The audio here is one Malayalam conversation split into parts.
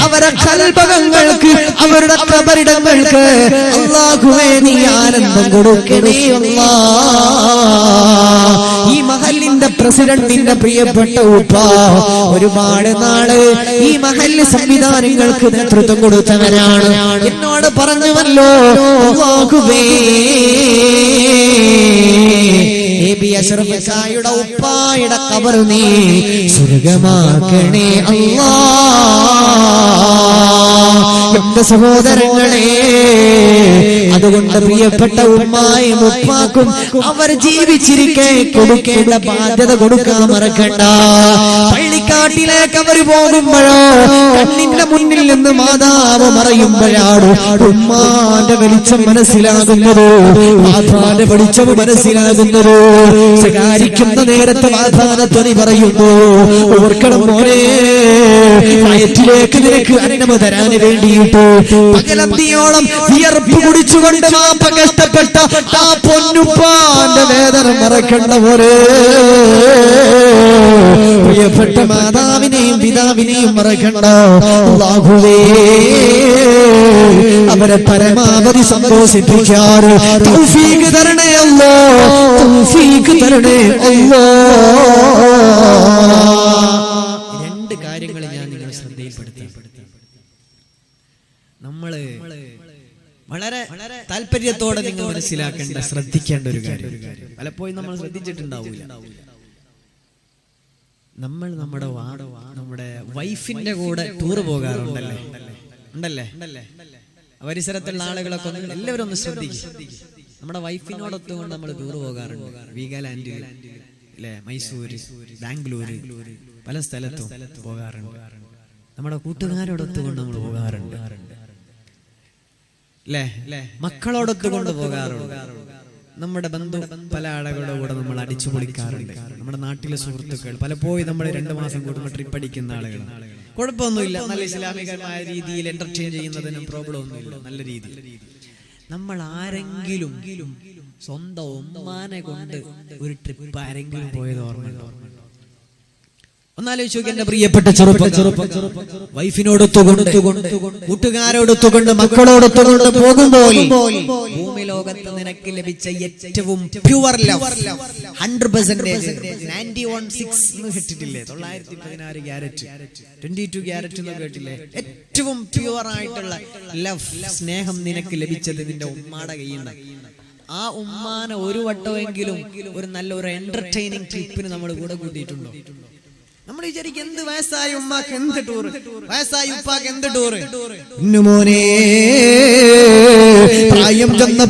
അവരുടെ കൽബകങ്ങൾക്ക് അവരുടെ ഖബറിടങ്ങൾക്ക് അല്ലാഹുവേ നീ ആനന്ദം കൊടുക്കണേ അല്ലാഹ്. ഈ മഹല്ലിന്റെ പ്രസിഡന്റിന്റെ പ്രിയപ്പെട്ട ഉപ്പ ഒരുപാട് നാള് ഈ മഹല്ല് സംവിധാനങ്ങൾക്ക് നേതൃത്വം കൊടുത്തവരാണ്. എന്നോട് പറഞ്ഞുവല്ലോ അല്ലാഹുവേ അഷ്റഫ് ഖായുടെ ഉപ്പായുടെ ഖബർ നീ സ്വർഗ്ഗമാക്കണേ അല്ലാഹ്. എന്റെ സഹോദരങ്ങളെ, അതുകൊണ്ട് പ്രിയപ്പെട്ട ഉമ്മായും ഉപ്പാക്കും അവർ ജീവിച്ചിരിക്കെ കൊടുക്കേണ്ട ബാധ്യത കൊടുക്കാൻ മറക്കണ്ട. പള്ളിക്കാട്ടിലേക്ക് അവർ പോകുമ്പോഴോ കണ്ണിന്റെ മുന്നിൽ നിന്ന് മാതാവ് മറയുമ്പോഴാണ് ഉമ്മാന്റെ വെളിച്ചം മനസ്സിലാകുന്നത്, മാതാവിന്റെ വെളിച്ചം മനസ്സിലാകുന്നത്. ശകാരിക്കുന്ന നേരത്തെ മാതാനത്വനി പറയുന്നു, ഓർക്കണം മോനെ, വയറ്റിലേക്ക് നിനക്ക് അന്നം തരാൻ വേണ്ടിയിട്ട് പകലന്തിയോളം വിയർപ്പ് കുടിച്ചുകൊണ്ട് മാപ്പ കഷ്ടപ്പെട്ട ആ പൊന്നുപ്പാന്റെ വേദന മറക്കണ്ട പോലെ പ്രിയപ്പെട്ട മാതാവിനെയും പിതാവിനെയും മറക്കണ്ട. അല്ലാഹുവേ അവരെ പരമാവധി സന്തോഷിപ്പിക്കാൻ തൗഫീഖ് തരണേ അല്ലാഹ്, തൗഫീഖ് തരണേ അല്ലാഹ്. രണ്ട് കാര്യങ്ങൾ ഞാൻ നിങ്ങളെ ശ്രദ്ധയിൽപ്പെടുത്തി. നമ്മള് വളരെ താല്പര്യത്തോടെ നിങ്ങൾ മനസ്സിലാക്കേണ്ട, ശ്രദ്ധിക്കേണ്ട ഒരു കാര്യം, പലപ്പോഴും നമ്മൾ ശ്രദ്ധിച്ചിട്ടുണ്ടാവില്ല. നമ്മൾ നമ്മുടെ വൈഫിന്റെ കൂടെ ടൂർ പോകാറുണ്ടല്ലേ? ഉണ്ടല്ലേ? പരിസരത്തുള്ള ആളുകളൊക്കെ എല്ലാവരും ഒന്ന് ശ്രദ്ധിക്കും. നമ്മുടെ വൈഫിനോടൊത്തുകൊണ്ട് നമ്മൾ ടൂർ പോകാറുണ്ട്. വീഗാലാൻഡ് അല്ലെ, മൈസൂര്, ബാംഗ്ലൂര്, പല സ്ഥലത്തും പോകാറുണ്ട്. നമ്മുടെ കൂട്ടുകാരോടൊത്തുകൊണ്ട് നമ്മൾ പോകാറുണ്ട് അല്ലേ? മക്കളോടൊത്തുകൊണ്ട് പോകാറുണ്ട്. നമ്മുടെ ബന്ധു പല ആളുകളുടെ കൂടെ നമ്മൾ അടിച്ചു പൊളിക്കാറുണ്ട്. നമ്മുടെ നാട്ടിലെ സുഹൃത്തുക്കൾ പലപ്പോഴും നമ്മൾ 2 മാസം കൂടുമ്പോൾ ട്രിപ്പ് അടിക്കുന്ന ആളുകൾ. കുഴപ്പമൊന്നുമില്ല, നല്ല ഇസ്ലാമികമായ രീതിയിൽ എന്റർടൈൻ ചെയ്യുന്നതിനും പ്രോബ്ലം ഒന്നുമില്ല, നല്ല രീതിയിൽ. നമ്മൾ ആരെങ്കിലും സ്വന്തം ഉമ്മാനെ കൊണ്ട് ഒരു ട്രിപ്പ് ആരെങ്കിലും പോയത് ഓർമ്മയുണ്ടോ? ഒന്നാലോചിച്ച് നോക്കി എന്റെ പ്രിയപ്പെട്ട വൈഫിനോടൊത്തുകൊണ്ട്, കൂട്ടുകാരോടൊത്തുകൊണ്ട്, മക്കളോടൊത്തുകൊണ്ട് പോകുമ്പോൾ ഭൂമി ലോകത്ത് നിനക്ക് ലഭിച്ച ഏറ്റവും പ്യുവർ ലവ് 100%, 91.6 കേട്ടിട്ടില്ലേ? 916 ക്യാരറ്റ്, 22 ക്യാരറ്റ് എന്ന് കേട്ടില്ലേ? ഏറ്റവും പ്യുവർ ആയിട്ടുള്ള ലവ്, സ്നേഹം നിനക്ക് ലഭിച്ചത് നിന്റെ ഉമ്മാടെ കയ്യിൽ. ആ ഉമ്മാനെ ഒരു വട്ടമെങ്കിലും ഒരു നല്ലൊരു എന്റർടൈനിങ് ട്രിപ്പിന് നമ്മൾ കൂടെ കൂട്ടിയിട്ടുണ്ടോ? നമ്മൾ വിചാരിക്കും എന്ത് വയസ്സായ ഉമ്മാക്ക് എന്ത് ടൂറ്, വയസ്സായ ഉപ്പാക്ക് എന്ത് ടൂറ്. പൊന്നുമോനെ, പ്രായം ചെന്ന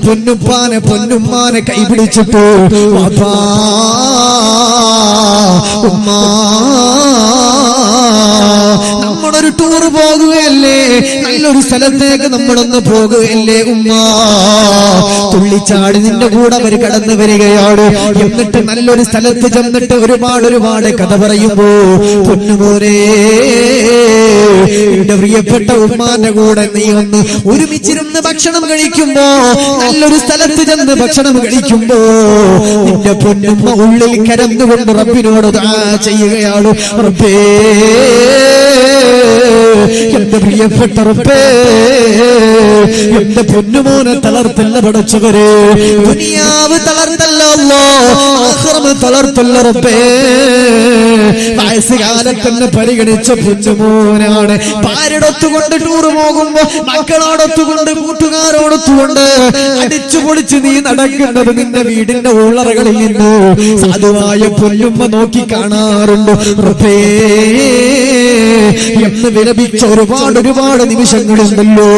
പൊന്നുമ്മാനെ കൈപിടിച്ചിട്ടു ഉമ്മാ നമ്മളൊരു ടൂർ പോകുകയല്ലേ, നല്ലൊരു സ്ഥലത്തേക്ക് നമ്മളൊന്ന് പോകുകയല്ലേ ഉമ്മാ. തുള്ളിച്ചാടി നിന്റെ കൂടെ അവർ കടന്നു വരികയാണ്. എന്നിട്ട് നല്ലൊരു സ്ഥലത്ത് ചെന്നിട്ട് ഒരുപാട് കഥ പറയുമ്പോ പൊന്നുമോനെ, എന്റെ പ്രിയപ്പെട്ട ഉമ്മാന്റെ കൂടെ നീ ഒന്ന് ഒരുമിച്ചിരുന്ന് ഭക്ഷണം കഴിക്കുമ്പോ, നല്ലൊരു സ്ഥലത്ത് ചെന്ന് ഭക്ഷണം കഴിക്കുമ്പോ നിന്റെ പൊന്നുമ്മ ഉള്ളിൽ കരന്നുകൊണ്ട് റബ്ബിനോട് ദുആ ചെയ്യുകയാണ്. റബ്ബേ, എന്റെ പ്രിയപ്പെട്ട റബ്ബേ, എന്റെ പൊന്നുമോനെ തളർത്തല്ല പടച്ചവരെ, ദുനിയാവ് തളർത്തല്ല അല്ലാഹ്, ആഖിറത്ത് തളർത്തല്ല റബ്ബേ. വയസ്സുകാലത്തന്നെ പരിഗണിച്ച പൊന്നുമോനാണ്. ഭാര്യയോടൊത്തുകൊണ്ട് ടൂർ പോകുമ്പോ, മക്കളോടൊത്തുകൊണ്ട്, കൂട്ടുകാരോടൊത്തുകൊണ്ട് അടിച്ചു പൊളിച്ച് നീ നടക്കുന്നത് നിന്റെ വീടിന്റെ ഉള്ളറകളിൽ നിന്ന് സാധുവായ പൊന്നുമ്മ നോക്കി കാണാറുണ്ട്. റബ്ബേ എന്ന് വിലപിച്ച ഒരുപാട് നിമിഷങ്ങളുണ്ടല്ലോ.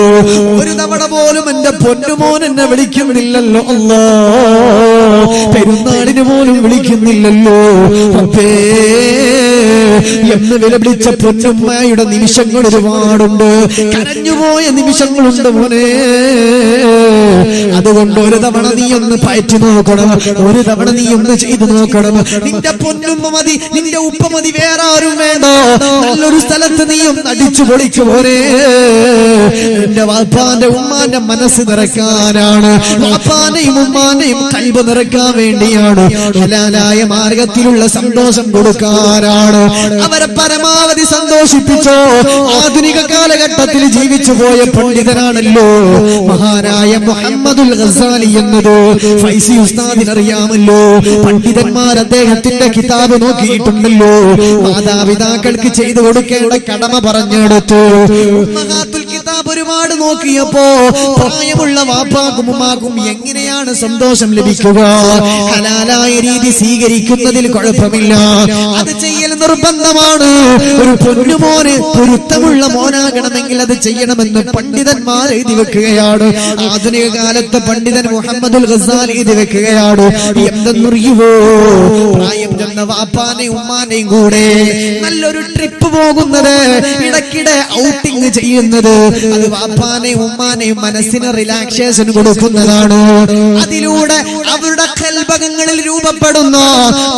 ഒരു തവണ പോലും എന്റെ പൊന്നുമോൻ എന്നെ വിളിക്കുന്നില്ലല്ലോ അല്ലാഹ്, പെരുന്നാളിന് പോലും വിളിക്കുന്നില്ലല്ലോ റബ്ബേ എന്ന് വിലപിച്ച പൊന്നുമ്മയുടെ നിമിഷങ്ങൾ ഒരുപാടുണ്ട്, കരഞ്ഞുപോയ നിമിഷങ്ങളുണ്ട് മോനെ. അതുകൊണ്ട് ഒരു തവണ നീ ഒന്ന് പയറ്റി നോക്കണം, ഒരു തവണ നീ ഒന്ന് ചെയ്തു നോക്കണം. നിന്റെ പൊന്നുമ്മ മതി, നിന്റെ ഉപ്പ മതി, വേറെ ആരും വേണ്ട. നല്ലൊരു സ്ഥലം സ്ഥലത്ത് നീയും അടിച്ചു പൊളിച്ചു പോരേ. എന്റെ വാപ്പാന്റെ ഉമ്മാന്റെ മനസ്സ് നിറക്കാനാണ്, വാപ്പാന്റെയും ഉമ്മാന്റെയും കൽബ് നിറക്കാൻ വേണ്ടിയാണ്, ഹലാലായ മാർഗത്തിലുള്ള സന്തോഷം കൊടുക്കാനാണ്. അവരെ പരമാവധി സന്തോഷിപ്പിച്ചോ. ആധുനിക കാലഘട്ടത്തിൽ ജീവിച്ചു പോയ പണ്ഡിതനാണല്ലോ മഹാനായ മുഹമ്മദുൽ ഗസാലി എന്നത്. ഫൈസി ഉസ്താദിനറിയാമല്ലോ. പണ്ഡിതന്മാർ അദ്ദേഹത്തിന്റെ കിതാബ് നോക്കിയിട്ടുണ്ടല്ലോ. മാതാപിതാക്കൾക്ക് ചെയ്തു കൊടുക്കേണ്ട കടമ പറഞ്ഞെടുത്തു. ഉമ്മഹാത്തുൽ കിതാബ് ഒരുപാട് നോക്കിയപ്പോ പ്രായമുള്ള വാപ്പാക്കും ഉമ്മാക്കും എങ്ങനെയാണ് സന്തോഷം ലഭിക്കുക? ഹലാലായ രീതി സ്വീകരിക്കുന്നതിൽ കുഴപ്പമില്ല, അത് ചെയ്യൽ നിർബന്ധമാണ്. ഒരു പൊന്നുമോന് പൊരുത്തമുള്ള മോനാകണമെങ്കിൽ അത് ചെയ്യണമെന്ന് പണ്ഡിതന്മാർ എഴുതി വെക്കുകയാണ്. ആധുനിക കാലത്തെ പണ്ഡിതൻ മുഹമ്മദുൽ ഗസാലി എഴുതി വെക്കുകയാണ്. എന്തെന്നറിയുവോ? പ്രായം ചെന്ന വാപ്പാനെയും ഉമ്മാനെയും കൂടെ നല്ലൊരു ട്രിപ്പ് പോകുന്നത്, ഇടയ്ക്കിടെ ഔട്ടിങ് ചെയ്യുന്നത്, അത് വാപ്പാനെയും ഉമ്മാനെയും മനസ്സിന് റിലാക്സേഷൻ കൊടുക്കുന്നതാണ്. അതിലൂടെ അവരുടെ ഖൽബകങ്ങളിൽ രൂപപ്പെടുന്ന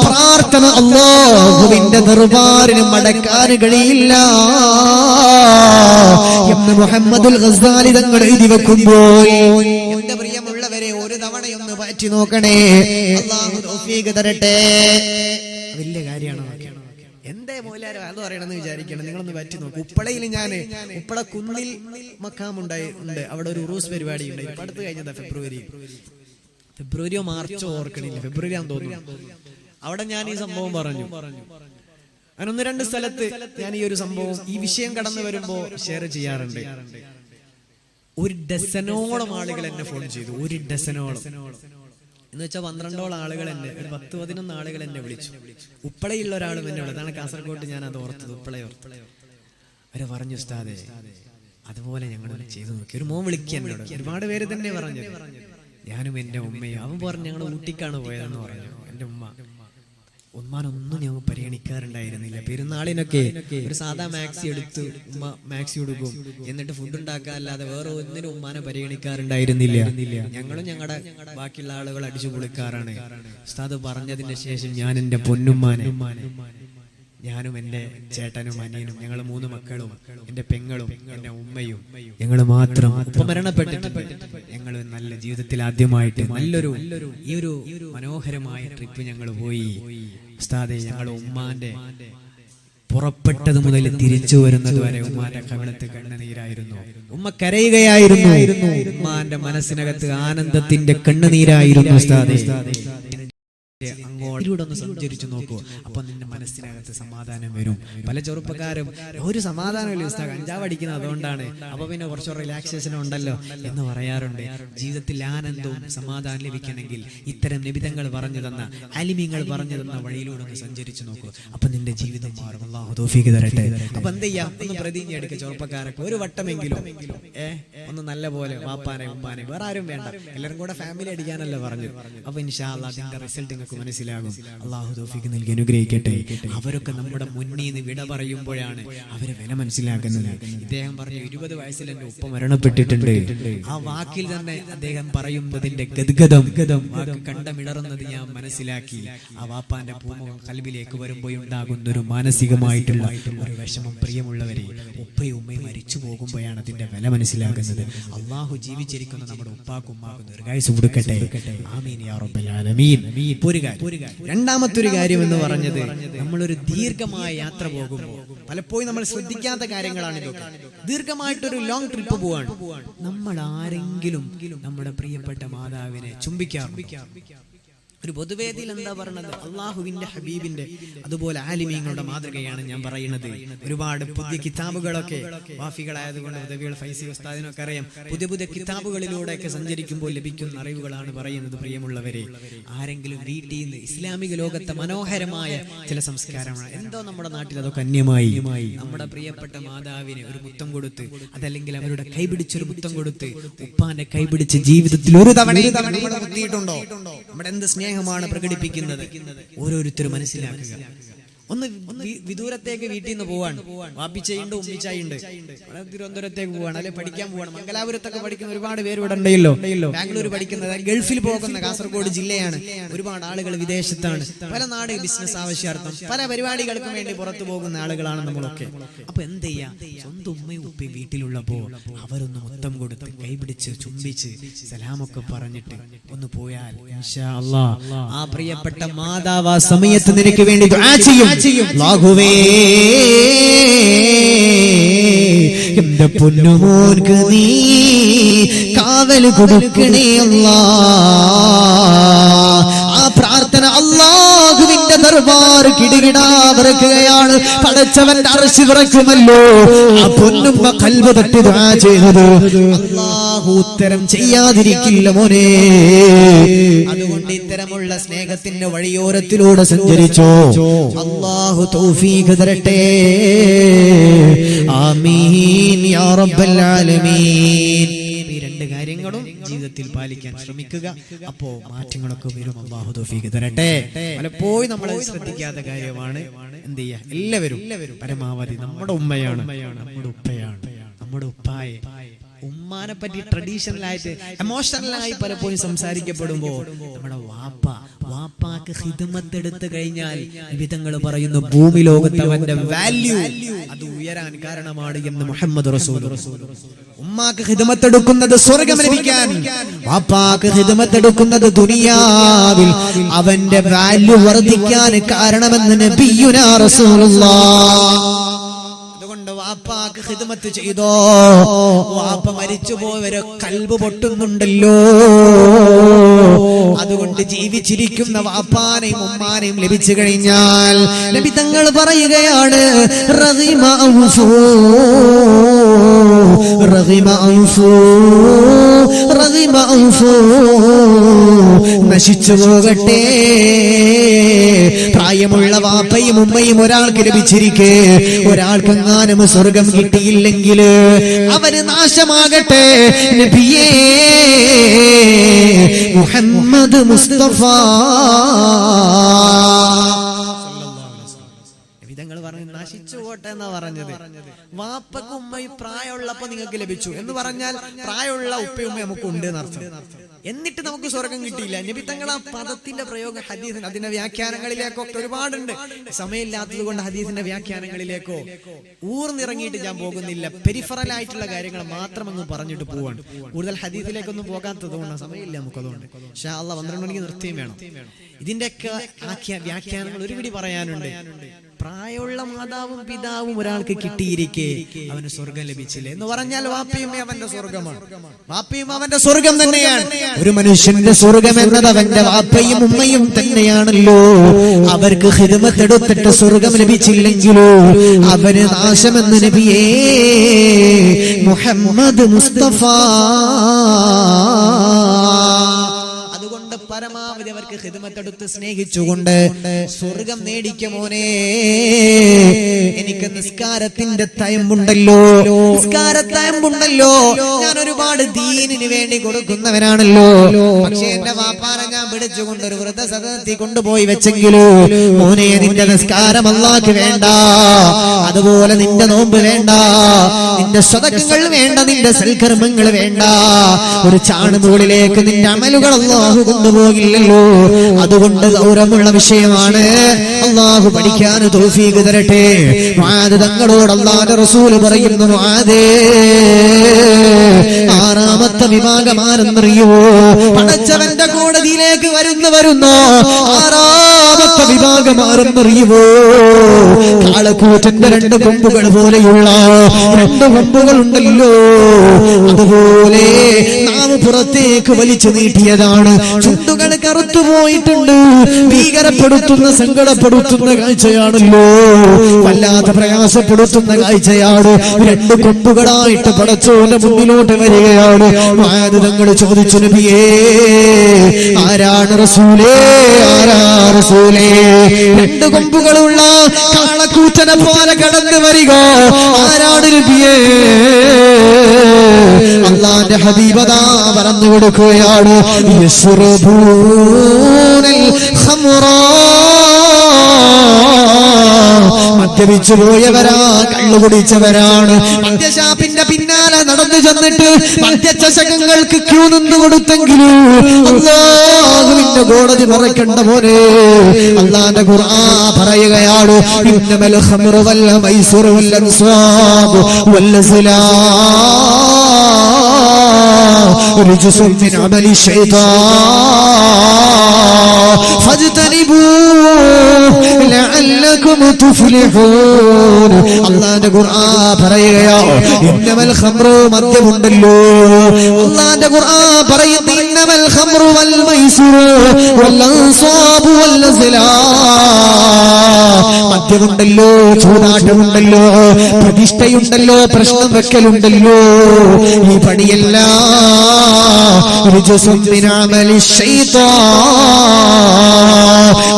പ്രാർത്ഥന അല്ലാഹുവിന്റെ ദർബാറിന് മടക്കാൻ കഴിയില്ല എന്ന് മുഹമ്മദുൽ ഗസാലി തങ്ങൾ എഴുതി വെക്കുമ്പോൾ എന്റെ പ്രിയമുള്ളവരെ ഒരു തവണയൊന്ന് പറ്റി നോക്കണേ. അല്ലാഹു തൗഫീഖ് തരട്ടെ. വലിയ കാര്യമാണ്. എന്തേ മോലാരോ അത് പറയണമെന്ന് വിചാരിക്കണം. നിങ്ങളൊന്ന് പറ്റി നോക്കും. ഉപ്പളയിൽ ഉപ്പള കുന്നിൽ മക്കാമുണ്ട്. അവിടെ ഒരു ഉറൂസ് പരിപാടി ഉണ്ട്. ഇപ്പൊ അടുത്ത് കഴിഞ്ഞതാ ഫെബ്രുവരിയോ മാർച്ചോ ഓർക്കണില്ല, ഫെബ്രുവരി ആണെന്ന് തോന്നുന്നു. അവിടെ ഞാൻ ഈ സംഭവം പറഞ്ഞു. അങ്ങനെ 1-2 സ്ഥലത്ത് ഞാൻ ഈ ഒരു സംഭവം, ഈ വിഷയം കടന്നു വരുമ്പോ ഷെയർ ചെയ്യാറുണ്ട്. 1 ഡസനോളം ആളുകൾ എന്നെ ഫോൺ ചെയ്തു. 1 ഡസനോളം എന്ന് വെച്ചാൽ 12ഓളം ആളുകൾ എന്നെ, 10-11 ആളുകൾ എന്നെ വിളിച്ചു. ഉപ്പളയുള്ള ഒരാളും എന്നെ വിളിച്ചു. അതാണ് കാസർഗോഡ് ഞാൻ അത് ഓർത്തത്, ഉപ്പളയോർത്ത്. അവരെ പറഞ്ഞു, ഉസ്താദേ അതുപോലെ ഞങ്ങൾ ചെയ്തു നോക്കി. ഒരു മോൻ വിളിക്കാൻ എന്നോട്. ഒരുപാട് പേര് തന്നെ പറഞ്ഞു. ഞാനും എന്റെ ഉമ്മയും. അവൻ പറഞ്ഞു ഞങ്ങൾ ഊട്ടിക്കാണ് പോയതെന്ന് പറഞ്ഞു. എന്റെ ഉമ്മാനൊന്നും ഞങ്ങൾ പരിഗണിക്കാറുണ്ടായിരുന്നില്ല. പെരുന്നാളിനൊക്കെ ഒരു സാധാ മാക്സി എടുത്ത് ഉമ്മ മാക്സി കൊടുക്കും, എന്നിട്ട് ഫുഡ് ഉണ്ടാക്കാല്ലാതെ വേറെ ഒന്നിനും ഉമ്മാനെ പരിഗണിക്കാറുണ്ടായിരുന്നില്ല. ഞങ്ങളും ഞങ്ങളുടെ ബാക്കിയുള്ള ആളുകൾ അടിച്ചു പൊളിക്കാറാണ്. ഉസ്താദ് പറഞ്ഞതിന് ശേഷം ഞാൻ എന്റെ പൊന്നുമ്മാനെ, ഞാനും എന്റെ ചേട്ടനും അനിയനും, ഞങ്ങൾ 3 മക്കളും, എന്റെ പെങ്ങളും എന്റെ ഉമ്മയും, ഞങ്ങൾ മാത്രം മരണപ്പെട്ടിട്ടുണ്ട്. ഞങ്ങൾ നല്ല ജീവിതത്തിൽ ആദ്യമായിട്ട് നല്ലൊരു ഈ ഒരു മനോഹരമായ ട്രിപ്പ് ഞങ്ങൾ പോയി. ഉസ്താദെ ഞങ്ങൾ ഉമ്മാന്റെ പുറപ്പെട്ടത് മുതൽ തിരിച്ചു വരുന്നത് വരെ ഉമ്മാന്റെ കവിളത്ത് കണ്ണുനീരായിരുന്നു. ഉമ്മ കരയുകയായിരുന്നു. ഉമ്മാന്റെ മനസ്സിനകത്ത് ആനന്ദത്തിന്റെ കണ്ണുനീരായിരുന്നു. ഉസ്താദെ അങ്ങോട്ട് ഒന്ന് സഞ്ചരിച്ചു നോക്കൂ, അപ്പൊ നിന്റെ മനസ്സിനകത്ത് സമാധാനം വരും. പല ചെറുപ്പക്കാരും ഒരു സമാധാനമില്ല ഉസ്താദ്, കഞ്ചാവ് അടിക്കുന്നത് അതുകൊണ്ടാണ്, അപ്പൊ പിന്നെ കുറച്ച് റിലാക്സേഷൻ ഉണ്ടല്ലോ എന്ന് പറയാറുണ്ട്. ജീവിതത്തിൽ ആനന്ദവും സമാധാനം ലഭിക്കണമെങ്കിൽ ഇത്തരം നിബിധങ്ങൾ പറഞ്ഞു തന്ന, അലിമിങ്ങൾ പറഞ്ഞു തന്ന വഴിയിലൂടെ ഒന്ന് സഞ്ചരിച്ചു നോക്കൂ, അപ്പൊ നിന്റെ ജീവിതം മാറും. അല്ലാഹു തൗഫീഖ് തരട്ടെ. അപ്പൊ എന്ത് ചെയ്യാം, ഒന്ന് പ്രതിജ്ഞ എടുക്കുക ചെറുപ്പക്കാരൊക്കെ, ഒരു വട്ടമെങ്കിലും ഒന്ന് നല്ല പോലെ വാപ്പാനെ ഉമ്മാനെ, വേറെ ആരും വേണ്ട, എല്ലാവരും കൂടെ ഫാമിലി അടിക്കാനല്ലേ പറഞ്ഞു. അപ്പൊ ഇൻഷാ അല്ലാഹ് അതിന്റെ റിസൾട്ട് മനസ്സിലാകും. അല്ലാഹു തൗഫീഖ് നൽകി അനുഗ്രഹിക്കട്ടെ. അവരൊക്കെ നമ്മുടെ മുന്നിൽ നിന്ന് വിട പറയുമ്പോഴാണ് അവരെ വില മനസ്സിലാക്കുന്നത്. ഇദ്ദേഹം പറഞ്ഞു 20 വയസ്സിൽ എന്റെ ഉപ്പ മരണപ്പെട്ടിട്ടുണ്ട്. ആ വാക്കിൽ തന്നെ അദ്ദേഹം പറയുന്നതിന്റെ ഗദ്ഗതം വാക്ക് കണ്ടമിടറുന്നത് ഞാൻ മനസ്സിലാക്കി. ആ വാപ്പാന്റെ പൂമുഖം കൽബിലേക്ക് വരുമ്പോഴുണ്ടാകുന്ന ഒരു മാനസികമായിട്ടുള്ള ഒരു വിഷമം. പ്രിയമുള്ളവരെ, ഉപ്പയും ഉമ്മയും മരിച്ചു പോകുമ്പോഴാണ് അതിന്റെ വില മനസ്സിലാക്കുന്നത്. അള്ളാഹു ജീവിച്ചിരിക്കുന്ന നമ്മുടെ ഉപ്പാക്കും ഉമ്മാക്കും ദീർഘായുസ്സ് കൊടുക്കട്ടെ. ആമീൻ യാ റബ്ബൽ ആലമീൻ. രണ്ടാമത്തെ ഒരു കാര്യം എന്ന് പറഞ്ഞത്, നമ്മളൊരു ദീർഘമായ യാത്ര പോകുമ്പോൾ പലപ്പോഴും നമ്മൾ ശ്രദ്ധിക്കാത്ത കാര്യങ്ങളാണ് ഇതൊക്കെ. ദീർഘമായിട്ടൊരു ലോങ് ട്രിപ്പ് പോവാണ്, നമ്മൾ ആരെങ്കിലും നമ്മുടെ പ്രിയപ്പെട്ട മാതാവിനെ ചുംബിക്കാറുണ്ട്. ഒരു പൊതുവേദിയിൽ എന്താ പറയുന്നത്, അള്ളാഹുവിന്റെ ഹബീബിന്റെ അതുപോലെ ആലിമീങ്ങളുടെ മാതൃകയാണ് ഞാൻ പറയുന്നത്. ഒരുപാട് പുതിയ കിതാബുകളൊക്കെ വാഫികളായതുകൊണ്ട് ഉദവികൾ ഫൈസി ഉസ്താദിനൊക്കെ അറിയാം. പുതിയ കിതാബുകളിലൂടെയൊക്കെ സഞ്ചരിക്കുമ്പോൾ ലഭിക്കുന്ന അറിവുകളാണ് പറയുന്നത്. പ്രിയമുള്ളവരെ, ആരെങ്കിലും വീട്ടിൽ നിന്ന് ഇസ്ലാമിക ലോകത്തെ മനോഹരമായ ചില സംസ്കാരമാണ് എന്തോ നമ്മുടെ നാട്ടിൽ അതൊക്കെ അന്യമായി. നമ്മുടെ പ്രിയപ്പെട്ട മാതാവിനെ ഒരു മുത്തം കൊടുത്ത്, അതല്ലെങ്കിൽ അവരുടെ കൈപിടിച്ചൊരു മുത്തം കൊടുത്ത്, ഉപ്പാന്റെ കൈപിടിച്ച് ജീവിതത്തിൽ ഒരു തവണ ബുദ്ധിയിട്ടുണ്ടോ? നമ്മുടെ എന്ത് സ്നേഹമാണ് പ്രകടിപ്പിക്കുന്നത് ഓരോരുത്തരും മനസ്സിലാക്കുക. ഒന്ന് വിദൂരത്തേക്ക് വീട്ടിൽ നിന്ന് പോവാണ്, വാപ്പിച്ചയുണ്ട് ഉമ്മിച്ചായുണ്ട്, തിരുവനന്തപുരത്തേക്ക് പോവാണ്, അല്ലെ പഠിക്കാൻ പോവാണ്. മംഗലാപുരത്തൊക്കെ പഠിക്കുന്ന ഒരുപാട് പേര് ഇവിടെ ഉണ്ടല്ലോ. ബാംഗ്ലൂർ പഠിക്കുന്നത്, ഗൾഫിൽ പോകുന്ന കാസർഗോഡ് ജില്ലയാണ്. ഒരുപാട് ആളുകൾ വിദേശത്താണ്, പല നാട് ബിസിനസ് ആവശ്യാർത്ഥം പല പരിപാടികൾക്കും വേണ്ടി പുറത്തു പോകുന്ന ആളുകളാണ് നമ്മളൊക്കെ. അപ്പൊ എന്ത് ചെയ്യാ, സ്വന്തം ഉമ്മയും ഉപ്പയും വീട്ടിലുള്ളപ്പോ അവരൊന്ന് മുത്തം കൊടുത്ത് കൈപിടിച്ച് ചുംബിച്ച് സലാമൊക്കെ പറഞ്ഞിട്ട് ഒന്ന് പോയാൽ ഇൻഷാ അല്ലാഹ് ആ പ്രിയപ്പെട്ട മാതാവ് ആ സമയത്ത് നിനക്ക് വേണ്ടി ദുആ ചെയ്യും. അല്ലാഹുവേ എന്റെ പൊന്നുമോൻക്ക് നീ കാവൽ കൊടുക്കണേ അല്ലാഹ്. ആ പ്രാർത്ഥന അല്ലാഹുവിന്റെ ദർബാർ കിടുകിടാവിറക്കുകയാണ്. പടച്ചവന്റെ അർശ് വിറക്കുമല്ലോ. ആ പൊന്നുമ്മ ഖൽബ് തട്ടി ദുആ ചെയ്തത് അല്ലാഹു ഉത്തരം ചെയ്യാതിരിക്കില്ല മോനെ. അതുകൊണ്ട് ഇത്തരമുള്ള സ്നേഹത്തിന്റെ വഴിയോരത്തിലൂടെ സഞ്ചരിച്ചോ. അല്ലാഹു തൗഫീഖ് തരട്ടെ. ആമീൻ യാ റബ്ബൽ ആലമീൻ. ഈ രണ്ട് കാര്യങ്ങളും ജീവിതത്തിൽ പാലിക്കാൻ ശ്രമിക്കുക. അപ്പോ മാറ്റങ്ങളൊക്കെ വരും. അല്ലാഹു തൗഫീഖ് തരട്ടെ. പലപ്പോഴും നമ്മൾ ശ്രദ്ധിക്കാത്ത കാര്യമാണ്. എന്ത് ചെയ്യാ, എല്ലാവരും പരമാവധി നമ്മുടെ ഉമ്മയാണ്, നമ്മുടെ ഉപ്പയാണ്, നമ്മുടെ ഉപ്പായെ ഉമ്മാനെ പറ്റി ട്രഡീഷണലായിട്ട് എമോഷണലായി പലപ്പോഴും സംസാരിക്കപ്പെടുമ്പോ നമ്മുടെ വാപ്പാക്ക് ഖിദ്മത്ത് എടുത്തു കഴിഞ്ഞാൽ വിധങ്ങൾ പറയുന്നു ഭൂമി ലോകത്ത് അവന്റെ വാല്യൂ അത് ഉയരാൻ കാരണമാണ് എന്ന് മുഹമ്മദ് റസൂൽ. ഉമ്മാക്ക് ഖിദ്മത്ത് എടുക്കുന്നത് സ്വർഗ്ഗം ലഭിക്കാൻ, വാപ്പാക്ക് ഖിദ്മത്ത് എടുക്കുന്നത് ദുനിയാവിൽ അവന്റെ വാല്യൂ വർദ്ധിക്കാൻ കാരണമെന്ന് നബിയുനാ റസൂലുള്ളാഹ്. വാപ്പാക്ക് ഖിദ്മത്ത് ചെയ്തോ, വാപ്പ മരിച്ചുപോയവരെ കൽബ് പൊട്ടുന്നുണ്ടല്ലോ. അതുകൊണ്ട് ജീവിച്ചിരിക്കുന്ന വാപ്പാനെയും ഉമ്മാനെയും ലഭിച്ചു കഴിഞ്ഞാൽ നബി തങ്ങൾ പറയുകയാണ് റഗിമ അൻഫു റഗിമ അൻഫു റഗിമ അൻഫു, നശിച്ചു പോകട്ടെ. പ്രായമുള്ള വാപ്പയും ഉമ്മയും ഒരാൾക്ക് ലഭിച്ചിരിക്കെ ഒരാൾക്കെങ്ങാനും സ്വർഗം കിട്ടിയില്ലെങ്കിൽ അവന് നാശമാകട്ടെ. നബിയേ മുഹമ്മദ് മുസ്തഫ വിധങ്ങൾ പറഞ്ഞു നശിച്ചു പോട്ടെ എന്നാ പറഞ്ഞത്. വാപ്പക്കും ഉമ്മയും പ്രായമുള്ളപ്പോ നിങ്ങൾക്ക് ലഭിച്ചു എന്ന് പറഞ്ഞാൽ പ്രായമുള്ള ഉപ്പയും ഉമ്മയും നമുക്ക് ഉണ്ട് എന്നർത്ഥം. എന്നിട്ട് നമുക്ക് സ്വർഗം കിട്ടിയില്ല. നബി തങ്ങൾ ആ പദത്തിന്റെ പ്രയോഗം ഹദീസിന് അതിന്റെ വ്യാഖ്യാനങ്ങളിലേക്കൊക്കെ ഒരുപാടുണ്ട്. സമയമില്ലാത്തത് കൊണ്ട് ഹദീസിന്റെ വ്യാഖ്യാനങ്ങളിലേക്കോ ഊർന്നിറങ്ങിയിട്ട് ഞാൻ പോകുന്നില്ല. പെരിഫറൽ ആയിട്ടുള്ള കാര്യങ്ങൾ മാത്രം അങ്ങ് പറഞ്ഞിട്ട് പോവാണ്. കൂടുതൽ ഹദീസിലേക്കൊന്നും പോകാത്തത് കൊണ്ട് സമയമില്ല നമുക്കതുകൊണ്ട്. ഇൻഷാ അല്ലാഹ് 12 മണിക്ക് നിർത്തിയും വേണം. ഇതിന്റെയൊക്കെ വ്യാഖ്യാനങ്ങൾ ഒരുപിടി പറയാനുണ്ട്. പ്രായമുള്ള മാതാവും പിതാവും ഒരാൾക്ക് കിട്ടിയിരിക്കെ അവന് സ്വർഗം ലഭിച്ചില്ലേ എന്ന് പറഞ്ഞാൽ വാപ്പയും അവന്റെ സ്വർഗമാണ്. വാപ്പയും അവന്റെ സ്വർഗം തന്നെയാണ്. ഒരു മനുഷ്യന്റെ സ്വർഗം എന്നത് അവന്റെ വാപ്പയും ഉമ്മയും തന്നെയാണല്ലോ. അവർക്ക് ഖിദ്മത്ത് എടുത്തിട്ട് സ്വർഗം ലഭിച്ചില്ലെങ്കിലോ അവന് നാശമെന്ന് നബിയേ മുഹമ്മദ് മുസ്തഫ. പരമാവധി അവർക്ക് ഖിദ്മത്ത് എടുത്ത് സ്നേഹിച്ചുകൊണ്ട് സ്വർഗം നേടിക്ക മോനെ. എനിക്ക് നിസ്കാരത്തിന്റെ തയമ്പുണ്ടല്ലോ, നിസ്കാരത്തയമ്പുണ്ടല്ലോ. ഞാൻ ഒരുപാട് ദീനിന് വേണ്ടി കൊടുക്കുന്നവനാണല്ലോ. പക്ഷെ എന്റെ വാപ്പാനെ ഞാൻ പിടിച്ചുകൊണ്ട് ഒരു വൃദ്ധസദനത്തിൽ കൊണ്ടുപോയി വെച്ചെങ്കിലോ മോനെ നിന്റെ നിസ്കാരം അല്ലാഹ്ക്ക് വേണ്ട, അതുപോലെ നിന്റെ നോമ്പ് വേണ്ട, നിന്റെ സ്വതക്കങ്ങൾ വേണ്ട, നിന്റെ സൽക്കർമ്മങ്ങൾ വേണ്ട. ഒരു ചാണുമുകളിലേക്ക് നിന്റെ അമലുകൾ അല്ലാഹു കൊണ്ടുപോകില്ലല്ലോ. അതുകൊണ്ട് ഗൗരവമുള്ള വിഷയമാണ്. അല്ലാഹു പഠിക്കാൻ തൗഫീഖ് തരട്ടെ. മുആദ് തങ്ങളോട് അല്ലാഹുവിന്റെ റസൂൽ പറയുന്നു, മുആദേ ആറാമത്തെ വിഭാഗമാരെന്നറിയോ? പടച്ചവന്റെ കോടതിയിലേക്ക് വരുന്നോ ആറാമത്തെ വിഭാഗമാരെന്നറിയുവോ? കാളക്കൂറ്റന്റെ 2 കൊമ്പുകൾ പോലെയുള്ള 2 കൊമ്പുകൾ ഉണ്ടല്ലോ, അതുപോലെ നാം പുറത്തേക്ക് വലിച്ചു നീട്ടിയതാണ്. ചുണ്ടുകൾ കറുത്തുപോയിട്ടുണ്ട്. ഭീകരപ്പെടുത്തുന്ന സങ്കടപ്പെടുത്തുന്ന കാഴ്ചയാണല്ലോ, വല്ലാതെ പ്രയാസപ്പെടുത്തുന്ന കാഴ്ചയാണ്. 2 കൊമ്പുകളായിട്ട് പടച്ചോന്റെ മുന്നിലോട്ട് വരികയാണ്. തങ്ങൾ ചോദിച്ചു, നബിയേ ആരാണ് റസൂലേ, ആരാ റസൂലേ? 2 കൊമ്പുകളുള്ള കാളക്കൂറ്റനെ പോലെ കടന്നു വരിക ആരാണ് നബിയേ? അല്ലാഹുവിന്റെ ഹബീബദാ പറഞ്ഞു കൊടുക്കുകയാണ്, യശ്റബൂനൽ ഖംറാ മദ്യപിച്ചു പോയവരാ, കള്ളു കുടിച്ചവരാണ്. മദ്യശാപ്പിന്റെ പിന്നാലെ നടന്നു ചെന്നിട്ട് മദ്യചഷകങ്ങൾക്ക് ക്യൂ നിന്ന് കൊടുത്തെങ്കിലും അല്ലാഹുവിന്റെ കോടതി മറക്കണ്ട പോലെ അല്ലാഹുവിന്റെ ഖുർആൻ പറയുകയാണ്, ഇന്നമൽ ഖംറു വൽ മൈസിറു വൽ അൻസാബു വൽ അസ്ലാം റിജ്സുൻ മിൻ അമലി ശൈത്താൻ ഫജ്തനിബൂഹു ലഅല്ലകും തുഫ്ലിഹൂൻ. അല്ലാഹുവിന്റെ ഖുർആൻ പറയുകയാണ്, ഇന്നമൽ ഖംറു മദ്യമുണ്ടല്ലോ. അല്ലാഹുവിന്റെ ഖുർആൻ പറയുന്നു, ഇന്നമൽ ഖംറു വൽ മൈസിറു വൽ അൻസാബു വൽ അസ്ലാം. മദ്യമുണ്ടല്ലോ, ചൂതാട്ടമുണ്ടല്ലോ, പ്രതിഷ്ഠയുണ്ടല്ലോ, പ്രശ്നം വെക്കലുണ്ടല്ലോ. ഈ പണിയെല്ലാം റിജ്സുൻ മിൻ അമലി ശൈത്താൻ.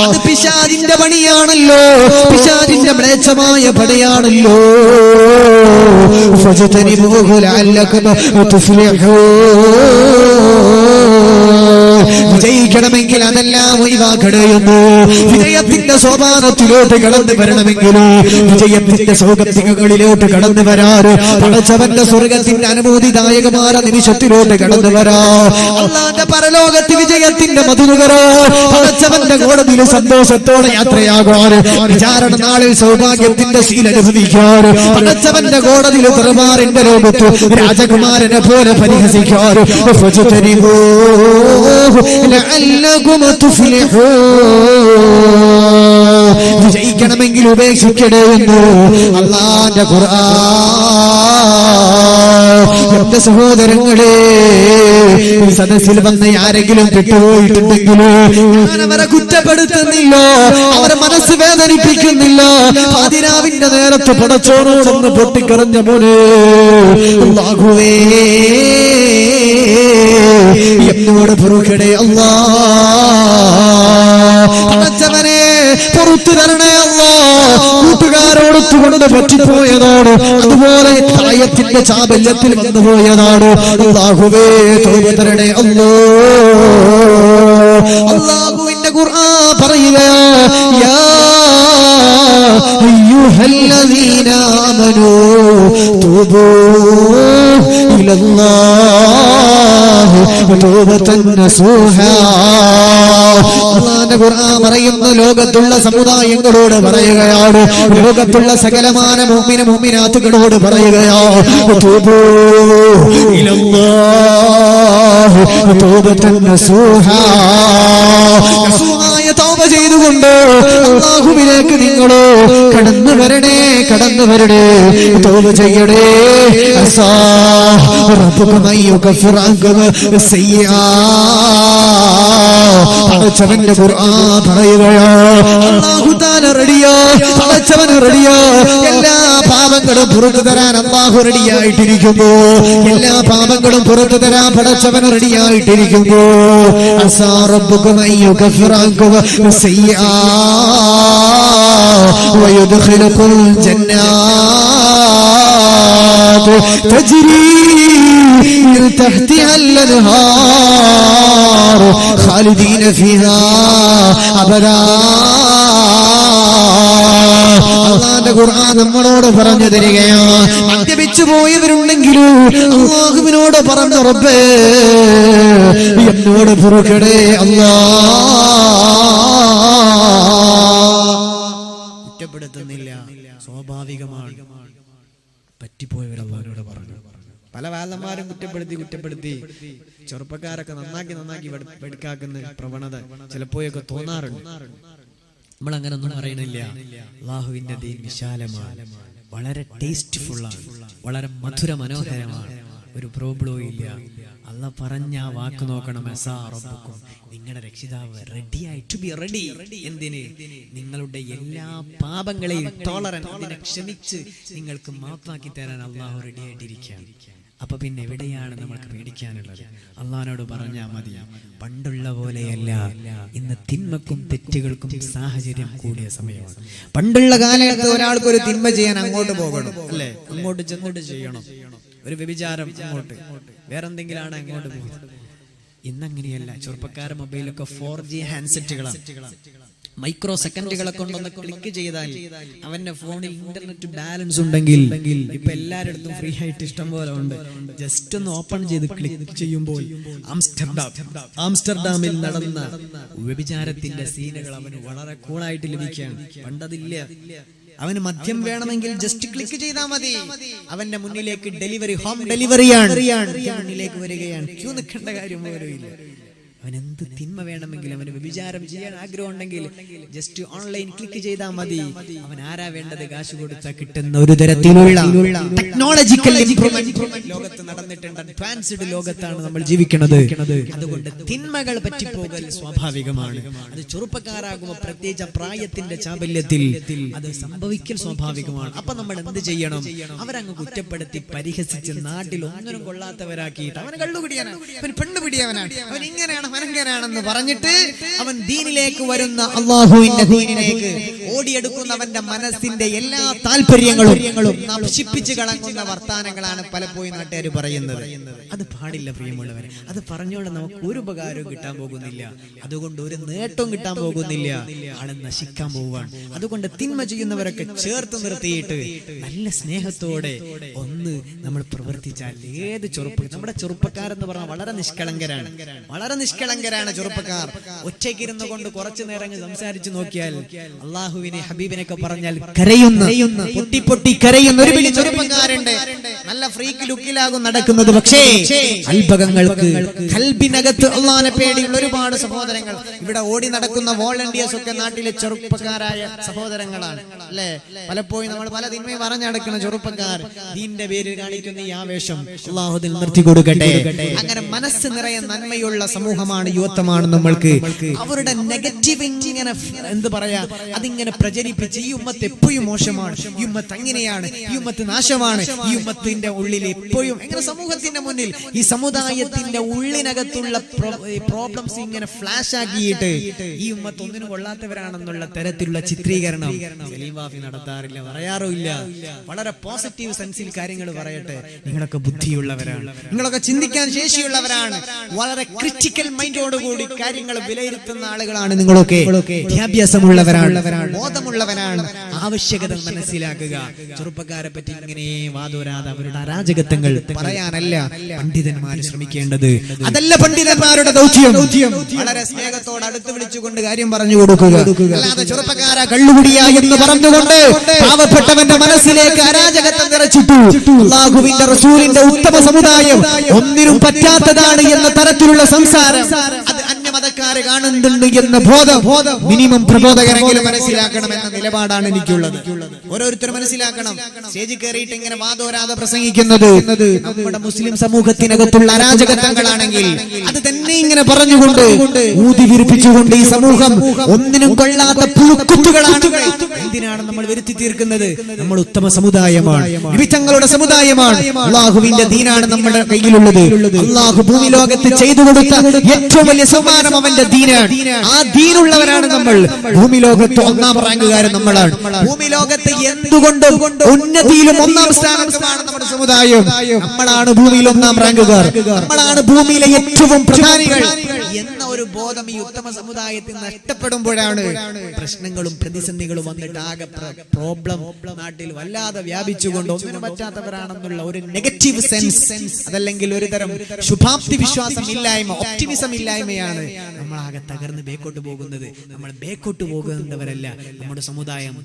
അത് പിശാചിന്റെ പണിയാണല്ലോ, പിശാചിന്റെ മ്ലേച്ഛമായ പണിയാണല്ലോ. ഫജ്തനിബൂഹു ലഅല്ലകും തുഫ്ലിഹൂൻ. വിജയിക്കണമെങ്കിൽ അതെല്ലാം ഒഴിവാക്കണമെന്ന്, വിജയത്തിന്റെ സോപാനത്തിലോട്ട് കടന്നു വരണമെങ്കിലും, വിജയത്തിന്റെ സൗഗന്ധികങ്ങളിലോട്ട് കടന്നു വരാറ്, പടച്ചവന്റെ സ്വർഗത്തിന്റെ അനുഭൂതിദായകമായ നിമിഷത്തിലോട്ട് കടന്നു വരാ, അല്ലാഹുവിന്റെ പരലോകത്ത് വിജയത്തിന്റെ മധുനുകരോ, പടച്ചവന്റെ കോടതിയിൽ സന്തോഷത്തോടെ യാത്രയാകാറ്, വിചാരണ നാളിൽ സൗഭാഗ്യത്തിന്റെ ശീല അനുഭവിക്കാറ്, പടച്ചവന്റെ കോടതിയിൽ ദർബാറിന്റെ ലോകത്ത് രാജകുമാരനെ പോലെ പരിഹസിക്കാറ്. ലഅല്ലകും തുഫ്ലിഹൂൻ. വിജയിക്കണമെങ്കിൽ ഉപേക്ഷിക്കണേ എന്ന് അല്ലാഹുവിന്റെ ഖുർആൻ. എന്റെ സഹോദരങ്ങളെ, ഈ സദസ്സിൽ വന്ന് ആരെങ്കിലും പെട്ടുപോയിട്ടുണ്ടെങ്കിലോ ഞാൻ അവരെ കുറ്റപ്പെടുത്തുന്നില്ല, അവരെ മനസ്സ് വേദനിപ്പിക്കുന്നില്ല. അതിരാവിന്റെ നേരത്ത് പടച്ചോനോടൊന്ന് പൊട്ടിക്കറഞ്ഞ പോലെ അല്ലാഹുവേ എന്നോട് പൊറുക്കണേ അല്ലാ, പടച്ചവനെ പൊറുത്തു തരണേ അല്ലാ. കൂട്ടുകാരോടൊത്തുകൊണ്ട് പറ്റിപ്പോയതാണ്, അതുപോലെ പ്രായത്തിന്റെ ചാബല്യത്തിൽ വന്നുപോയതാണ്. അല്ലാഹുവേ തൗബ തരണേ അല്ലാ. അല്ലാഹുവിന്റെ ഖുർആൻ പറയുകയാ, യാ അയ്യുഹല്ലദീന ആമനൂ തൂബൂ ഇലല്ലാഹി തൗബതൻ നസൂഹാ. അല്ലാഹുവിന്റെ ഖുർആൻ പറയുന്ന ലോകത്തുള്ള സമുദായങ്ങളോട് പറയുകയാണ്, ലോകത്തുള്ള സകലമാന മുഅ്മിന മുഅ്മിനാത്തുകളോട് പറയുകയാണ്, തൂബൂ ഇലല്ലാഹി തൗബതൻ നസൂഹാ. നസൂഹായ തൗബ ചെയ്തുകൊണ്ട് അല്ലാഹുവിലേക്ക് നിങ്ങളോ കടന്നു വരണേ, കടന്നു വരണേ, തൗബ ചെയ്യണേ. അസാ റബ്ബുകും അയ്യുകഫിറ അൻകും സയ്യിആത്ത്. പടച്ചവന്റെ ഖുർആൻ പറയുകയാണ്, അല്ലാഹു തആല റെഡിയാ, പടച്ചവൻ റെഡിയാ. എല്ലാ പാപങ്ങളും പുറത്തു തരാൻ അല്ലാഹു റെഡിയായിട്ടിരിക്കുന്നു, എല്ലാ പാപങ്ങളും പുറത്തു തരാൻ പടച്ചവൻ റെഡിയായിട്ടിരിക്കുന്നു. അസാ റബ്ബുകും അയ്യുകഫിറ അൻകും സയ്യിആത്ത് വയദ്ഖിലുകും ജന്നാത്ത് തജ്രി മിൻ തഹ്തിഹാ അൽ-അൻഹാർ ഖാലിദീന ഫീഹാ അബദാ. അല്ലാഹുവിന്റെ ഖുർആൻ നമ്മളോട് പറഞ്ഞു തരികയാണ്, മദ്യപിച്ചു പോയവരുണ്ടെങ്കിലും അല്ലാഹുവിനോട് പറഞ്ഞു, റബ്ബേ എന്നോട് പൊറുക്കണേ അല്ലാ. കുറ്റപ്പെടുത്തുന്നില്ല, സ്വാഭാവികമാണ്. പറ്റിപ്പോയവർ അല്ലാഹുവിനോട് പറഞ്ഞു. പല വാലന്മാരും കുറ്റപ്പെടുത്തി ചെറുപ്പക്കാരൊക്കെ നന്നാക്കി വെടുക്കാക്കുന്ന പ്രവണത ചിലപ്പോഴൊക്കെ തോന്നാറുണ്ട്. നമ്മൾ അങ്ങനെ ഒന്നും പറയണില്ല. അല്ലാഹുവിന്റെ ദീൻ വിശാലമാണ്, വളരെ ടേസ്റ്റ്ഫുള്ളാണ്, വളരെ മധുര മനോഹരമാണ്, ഒരു പ്രോബ്ലവും ഇല്ല. അല്ലാഹ് പറഞ്ഞ ആ വാക്ക് നോക്കണം, അസാ റബ്ബുക്കും, നിങ്ങളുടെ രക്ഷിതാവ് റെഡിയായി ടു ബി റെഡി. എന്തിന്? നിങ്ങളുടെ എല്ലാ പാപങ്ങളെയും ടോളറൻസ്, അതിനെ ക്ഷമിച്ച് നിങ്ങൾക്ക് മാപ്പാക്കി തരാൻ അല്ലാഹു റെഡി ആയിട്ടിരിക്കുകയാണ്. അപ്പൊ പിന്നെ എവിടെയാണ് നമ്മൾക്ക് പേടിക്കാനുള്ളത്? അള്ളാഹിനോട് പറഞ്ഞാൽ മതി. പണ്ടുള്ള പോലെയല്ല, ഇന്ന് തിന്മക്കും തെറ്റുകൾക്കും സാഹചര്യം കൂടിയ സമയമാണ്. പണ്ടുള്ള കാലത്ത് ഒരാൾക്കൊരു തിന്മ ചെയ്യാൻ അങ്ങോട്ട് പോകണം, അല്ലേ? അങ്ങോട്ട് ചെന്നിട്ട് ചെയ്യണം. ഒരു വ്യഭിചാരം അങ്ങോട്ട്, വേറെന്തെങ്കിലാണ് അങ്ങോട്ട് പോകുന്നത്. ഇന്നങ്ങനെയല്ല. ചെറുപ്പക്കാരുടെ മൊബൈലൊക്കെ 4G ഹാൻഡ്സെറ്റുകളാണ്. മൈക്രോ സെക്കൻഡുകളെ കൊണ്ടൊന്ന് ക്ലിക്ക് ചെയ്താൽ അവന്റെ ഫോണിൽ ഇന്റർനെറ്റ് ബാലൻസ് ഉണ്ടെങ്കിൽ ഇപ്പൊ എല്ലാരിടത്തും ഫ്രീ ആയിട്ട് ഇഷ്ടം പോലെ ഉണ്ട്. ജസ്റ്റ് ഒന്ന് ഓപ്പൺ ചെയ്ത് ക്ലിക്ക് ചെയ്യുമ്പോൾ ആംസ്റ്റർഡാമിൽ നടന്ന വ്യഭിചാരത്തിന്റെ സീനുകൾ അവന് വളരെ കൂളായിട്ട് ലഭിക്കുകയാണ്. പണ്ടതില്ല. അവന് മദ്യം വേണമെങ്കിൽ ജസ്റ്റ് ക്ലിക്ക് ചെയ്താൽ മതി, അവന്റെ മുന്നിലേക്ക് ഡെലിവറി, ഹോം ഡെലിവറിയാണ്, മുന്നിലേക്ക് വരികയാണ്. ക്യൂ നിൽക്കേണ്ട കാര്യം പോലും ഇല്ല. അവൻ എന്ത് തിന്മ വേണമെങ്കിലും, അവന് വ്യഭിചാരം ചെയ്യാൻ ആഗ്രഹം ഉണ്ടെങ്കിൽ ജസ്റ്റ് ഓൺലൈൻ ക്ലിക്ക് ചെയ്താൽ മതി. അവൻ ആരാ വേണ്ടത്? കാശ് കൊടുത്താൽ കിട്ടുന്ന ഒരു തരത്തിലുള്ള ടെക്നോളജിക്കൽ ഇംപ്രൂവ്മെന്റ് ലോകത്ത് നടന്നിട്ടുണ്ട്. അഡ്വാൻസ്ഡ് ലോകത്താണ് നമ്മൾ ജീവിക്കുന്നത്. അതുകൊണ്ട് തിന്മകൾ പറ്റിപ്പോകൽ സ്വാഭാവികമാണ്. അത് ചെറുപ്പക്കാരാകുമ്പോൾ, പ്രത്യേകിച്ച് പ്രായത്തിന്റെ ചാബല്യത്തിൽ അത് സംഭവിക്കൽ സ്വാഭാവികമാണ്. അപ്പൊ നമ്മൾ എന്ത് ചെയ്യണം? അവരങ്ങ് കുറ്റപ്പെടുത്തി പരിഹസിച്ച് നാട്ടിൽ ഒന്നിനും കൊള്ളാത്തവരാക്കിയിട്ട് അവന് കള്ളുപിടിയാനാണ്, അവൻ പെണ്ണുപിടിയവനാണ്, അവൻ ഇങ്ങനെയാണ് മനങ്കനാണെന്ന് പറഞ്ഞിട്ട് അവൻ ദീനിലേക്ക് വരുന്ന, അള്ളാഹുവിന്റെ ദീനിലേക്ക് ഓടിയെടുക്കുന്നവന്റെ മനസ്സിന്റെ എല്ലാ താല്പര്യങ്ങളും നശിപ്പിച്ച് കളങ്ങുന്ന വർത്താനങ്ങളാണ് പലപ്പോഴും നാട്ടുകാർ പറയുന്നത്. അത് പാടില്ല പ്രിയമുള്ളവരെ. അത് പറഞ്ഞുകൊണ്ട് നമുക്ക് ഒരു ഉപകാരവും കിട്ടാൻ പോകുന്നില്ല. അതുകൊണ്ട് ഒരു നേട്ടവും കിട്ടാൻ പോകുന്നില്ല. ആള് നശിക്കാൻ പോവാണ്. അതുകൊണ്ട് തിന്മ ചെയ്യുന്നവരൊക്കെ ചേർത്ത് നിർത്തിയിട്ട് നല്ല സ്നേഹത്തോടെ ഒന്ന് നമ്മൾ പ്രവർത്തിച്ചാൽ ഏത് നമ്മുടെ ചെറുപ്പക്കാരെന്ന് പറഞ്ഞാൽ വളരെ നിഷ്കളങ്കരാണ്, വളരെ നിഷ്കളങ്കരാണ് ചെറുപ്പക്കാർ. ഒറ്റയ്ക്കിരുന്നു കൊണ്ട് കുറച്ചു നേരം സംസാരിച്ചു നോക്കിയാൽ അള്ളാഹുവിനെ, ഹബീബിനൊക്കെ പറഞ്ഞാൽ കരയുന്ന, പൊട്ടി പൊട്ടി കരയുന്ന ഒരു വലിയ ചെറുപ്പക്കാരുണ്ട്. നല്ല ഫ്രീക്ക് ലുക്കിലാകും നടക്കുന്നത്. പക്ഷേ അത്ഭുതങ്ങൾക്ക് ഖൽബിനകത്ത് അള്ളാഹുവിനെ പേടിയുള്ള ഒരുപാട് സഹോദരങ്ങൾ ഇവിടെ ഓടി നടക്കുന്ന വോളണ്ടിയേഴ്സ് ഒക്കെ നാട്ടിലെ ചെറുപ്പക്കാരായ സഹോദരങ്ങളാണ് അല്ലേ? പലപ്പോഴും നമ്മൾ പല തിന്മയും പറഞ്ഞടക്കുന്ന ചെറുപ്പക്കാർ ദീന്റെ പേരിൽ കാണിക്കുന്ന ഈ ആവേശം അള്ളാഹുവിൽ നിർത്തി കൊടുക്കട്ടെ. അങ്ങനെ മനസ്സ് നിറയെ നന്മയുള്ള സമൂഹമാണ്, യുവത്വമാണ് നമ്മൾക്ക്. അവരുടെ നെഗറ്റീവ് ഇങ്ങനെ എന്ത് പറയാ, അതിങ്ങനെ പ്രചരിപ്പിച്ച് ഈ ഉമ്മത്ത് എപ്പോഴും മോശമാണ്, ഈ ഉമ്മത്ത് അങ്ങനെയാണ്, ഈ ഉമ്മത്ത് നാശമാണ്, ഈ ഉമ്മത്തിന്റെ ഉള്ളിൽ എപ്പോഴും എങ്ങനെ സമൂഹത്തിന്റെ മുന്നിൽ ഈ സമുദായത്തിന്റെ ഉള്ളിനകത്തുള്ള പ്രോബ്ലംസ് ഇങ്ങനെ ഫ്ലാഷ് ആക്കിയിട്ട് ഈ ഉമ്മത്ത് ഒന്നിനും കൊള്ളാത്തവരാണെന്നുള്ള തരത്തിലുള്ള ചിത്രീകരണം സലീം വാഫി നടത്താറില്ല, പറയാറുമില്ല. വളരെ പോസിറ്റീവ് സെൻസിൽ കാര്യങ്ങൾ പറയട്ടെ. നിങ്ങളൊക്കെ ബുദ്ധിയുള്ളവരാണ്, നിങ്ങളൊക്കെ ചിന്തിക്കാൻ ശേഷിയുള്ളവരാണ്, വളരെ ക്രിറ്റിക്കൽ മൈൻഡോടുകൂടി കാര്യങ്ങൾ വിലയിരുത്തുന്ന ആളുകളാണ് നിങ്ങളൊക്കെ. വിദ്യാഭ്യാസമുള്ളവരാണ്, ബോധമുള്ളവരാണ്. ആവശ്യകത മനസ്സിലാക്കുക. ചെറുപ്പക്കാരെ പറ്റി ഇങ്ങനെ വാദോരാതെ അവരുടെ അരാജകത്വങ്ങൾ പറയാനല്ല പണ്ഡിതന്മാര് ശ്രമിക്കേണ്ടത്. അതല്ല പണ്ഡിതന്മാരുടെ ദൗത്യം. വളരെ സ്നേഹത്തോടെ അടുത്ത് വിളിച്ചുകൊണ്ട് കാര്യം പറഞ്ഞു കൊടുക്കുക. അല്ലാതെ ചെറുപ്പക്കാരെ കള്ളുകുടിയ എന്ന് പറഞ്ഞുകൊണ്ട് പാവപ്പെട്ടവന്റെ മനസ്സിലേക്ക് അരാജകത്വം നിറച്ചിട്ടു അല്ലാഹുവിന്റെ റസൂലിന്റെ ഉത്തമ സമുദായം ഒന്നിനും പറ്റാത്തതാണ് എന്ന തരത്തിലുള്ള സംസാരം അത് അന്യമതക്കാരെ കാണുന്നുണ്ട് എന്ന ബോധം മിനിമം പ്രബോധകരെങ്കിലും മനസ്സിലാക്കണമെന്ന നിലപാടാണ് എനിക്കുള്ളത്. ഓരോരുത്തരും മനസ്സിലാക്കണം. സ്റ്റേജിൽ കയറിയിട്ട് ഇങ്ങനെ വാദോരാതെ പ്രസംഗിക്കുന്നത് നമ്മുടെ മുസ്ലിം സമൂഹത്തിനകത്തുള്ള അരാജകത്വങ്ങളാണെങ്കിൽ അത് തന്നെ ഇങ്ങനെ പറഞ്ഞുകൊണ്ട് ഊതി വിരിപ്പിച്ചുകൊണ്ട് ഈ സമൂഹം ഒന്നിനും കൊള്ളാത്ത പുഴുക്കുത്തുകളാണ്. എന്തിനാണ് നമ്മൾ വരുത്തി തീർക്കുന്നത്? നമ്മൾ ഉത്തമ സമുദായമാണ്, വിവിധങ്ങളുടെ സമുദായമാണ്, അള്ളാഹുവിന്റെ ദീനാണ് നമ്മുടെ കയ്യിലുള്ളത്. അള്ളാഹു ഭൂമി ലോകത്ത് ചെയ്തു കൊടുത്ത ഏറ്റവും വലിയ സമ്മാനം അവന്റെ ദീനാണ്. ആ ദീനുള്ളവരാണ് നമ്മൾ. ഭൂമി ലോകത്ത് ഒന്നാം റാങ്കുകാരൻ നമ്മളാണ്. ഭൂമി ലോകത്ത് എന്തുകൊണ്ടും ഉന്നതിയിലും ഒന്നാം സ്ഥാനത്താണ് നമ്മുടെ സമുദായം. നമ്മളാണ് ഭൂമിയിൽ ഒന്നാം റാങ്കുകാർ, നമ്മളാണ് ഭൂമിയിലെ ഏറ്റവും പ്രധാനികൾ എന്ന ഒരു ബോധം ഈ ഉത്തമ സമുദായത്തിൽ നഷ്ടപ്പെടുമ്പോഴാണ് പ്രശ്നങ്ങളും പ്രതിസന്ധികളും വന്നിട്ട് ആകെ പ്രോബ്ലം നാട്ടിൽ വല്ലാതെ വ്യാപിച്ചുകൊണ്ട് ഒന്നിനും പറ്റാത്തവരാണെന്നുള്ള ഒരു നെഗറ്റീവ് സെൻസ്, അതല്ലെങ്കിൽ ഒരു തരം ശുഭാപ്തി വിശ്വാസം ഇല്ലായ്മ, ഒപ്റ്റിമിസം ഇല്ലായ്മയാണ് നമ്മളാകെ തകർന്ന് ബേക്കോട്ട് പോകുന്നത്. നമ്മൾ ബേക്കോട്ട് പോകുന്നവരല്ല നമ്മുടെ സമുദായം.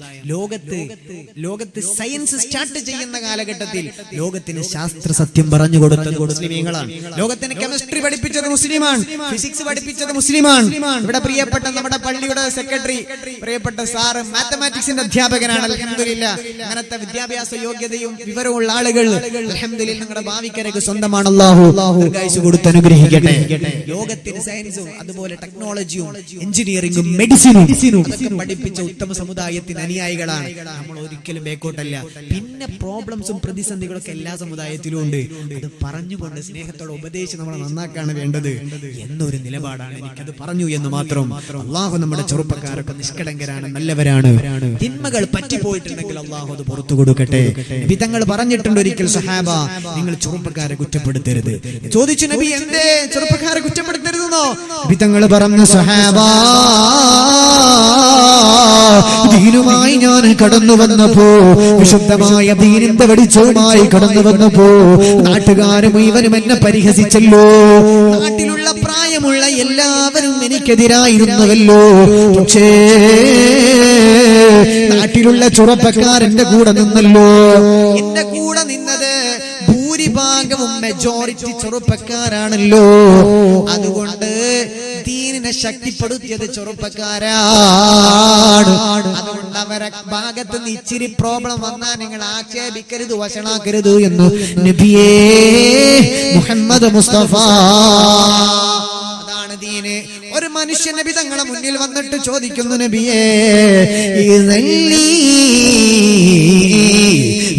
ലോകത്ത് സയൻസ് സ്റ്റാർട്ട് ചെയ്യുന്ന കാലഘട്ടത്തിൽ ലോകത്തിന് ശാസ്ത്ര സത്യം പറഞ്ഞു കൊടുത്തത് മുസ്ലിമീങ്ങളാണ്. ലോകത്തിന് കെമിസ്ട്രി പഠിപ്പിച്ചത് മുസ്ലിമാണ്, ഫിസിക്സ് പഠിപ്പിച്ചത് മുസ്ലിമാണ്. ഇവിടെ പ്രിയപ്പെട്ട നമ്മുടെ പള്ളിയുടെ സെക്രട്ടറി, പ്രിയപ്പെട്ട സാറ് മാത്തമാറ്റിക്സിന്റെ അധ്യാപകനാണ്. അൽഹംദുലില്ലാഹ് അങ്ങനത്തെ വിദ്യാഭ്യാസ യോഗ്യതയും വിവരമുള്ള ആളുകൾ അൽഹംദുലില്ലാഹ് നിങ്ങളുടെ ഭാവിക്കരക്ക് സ്വന്തമാണ്. അല്ലാഹു ദീർഘായുസ്സ് കൊടുത്ത് അനുഗ്രഹിക്കട്ടെ. ലോകത്തിന് സയൻസും അതുപോലെ ടെക്നോളജിയും എഞ്ചിനീയറിംഗും മെഡിസിനും പഠിപ്പിച്ച ഉത്തമ സമുദായത്തിന് അനുയായികളാണ് നമ്മൾ. ഒരിക്കലും ബേക്കോട്ടല്ല. പിന്നെ പ്രോബ്ലംസും പ്രതിസന്ധികളൊക്കെ എല്ലാ സമുദായത്തിലും ഉണ്ട്. അത് പറഞ്ഞുകൊണ്ട് സ്നേഹത്തോടെ ഉപദേശിച്ച് നമ്മളെ നന്നാക്കാണ് വേണ്ടത് എന്നൊരു നിലപാടാണ് എനിക്കത് പറഞ്ഞു എന്ന് മാത്രം. അള്ളാഹു നമ്മുടെ ചെറുപ്പക്കാരൊക്കെ നിഷ്കളങ്കരാണ്, നല്ലവരാണ്. തിന്മകൾ പറ്റിപ്പോയിട്ടുണ്ടെങ്കിൽ അള്ളാഹു അത് പുറത്തു കൊടുക്കട്ടെ. നബി തങ്ങൾ പറഞ്ഞിട്ടുണ്ട് ഒരിക്കൽ, സഹാബ നിങ്ങൾ ചെറുപ്പക്കാരെ കുറ്റപ്പെടുത്തരുത്. ചോദിച്ചു, നബി എന്തേ ചെറുപ്പക്കാരെ കുറ്റപ്പെടുത്തരുതെന്നോ? നബി തങ്ങൾ പറഞ്ഞു, സഹാബ ദീനുമായി ഞാൻ കടന്നു വന്നപ്പോ, വിശുദ്ധമായ ദീനിന്റെ വെളിച്ചവുമായി കടന്നു വന്നപ്പോ നാട്ടുകാര് മുഴുവനും എന്നെ പരിഹസിച്ചല്ലോ. നാട്ടിലുള്ള പ്രായമുള്ള എല്ലാവരും എനിക്കെതിരായിരുന്നുവല്ലോ. പക്ഷേ നാട്ടിലുള്ള ചെറുപ്പക്കാരന്റെ കൂടെ നിന്നല്ലോ. എന്റെ കൂടെ നിന്നത് ഭൂരിഭാഗവും മെജോറിറ്റി ചെറുപ്പക്കാരാണല്ലോ. അതുകൊണ്ട് ദീനിനെ ശക്തിപ്പെടുത്തിയത് ചെറുപ്പക്കാരാണ്. അതുകൊണ്ട് അവരെ ഭാഗത്ത് നിന്ന് ഇച്ചിരി പ്രോബ്ലം വന്നാൽ നിങ്ങൾ ആക്ഷേപിക്കരുത്, വഷളാക്കരുത് എന്ന് നബിയേ മുഹമ്മദ് മുസ്തഫ. അതാണ് ദീന്. ഒരു മനുഷ്യൻ നബി തങ്ങളെ മുന്നിൽ വന്നിട്ട് ചോദിക്കുന്നു, നബിയേ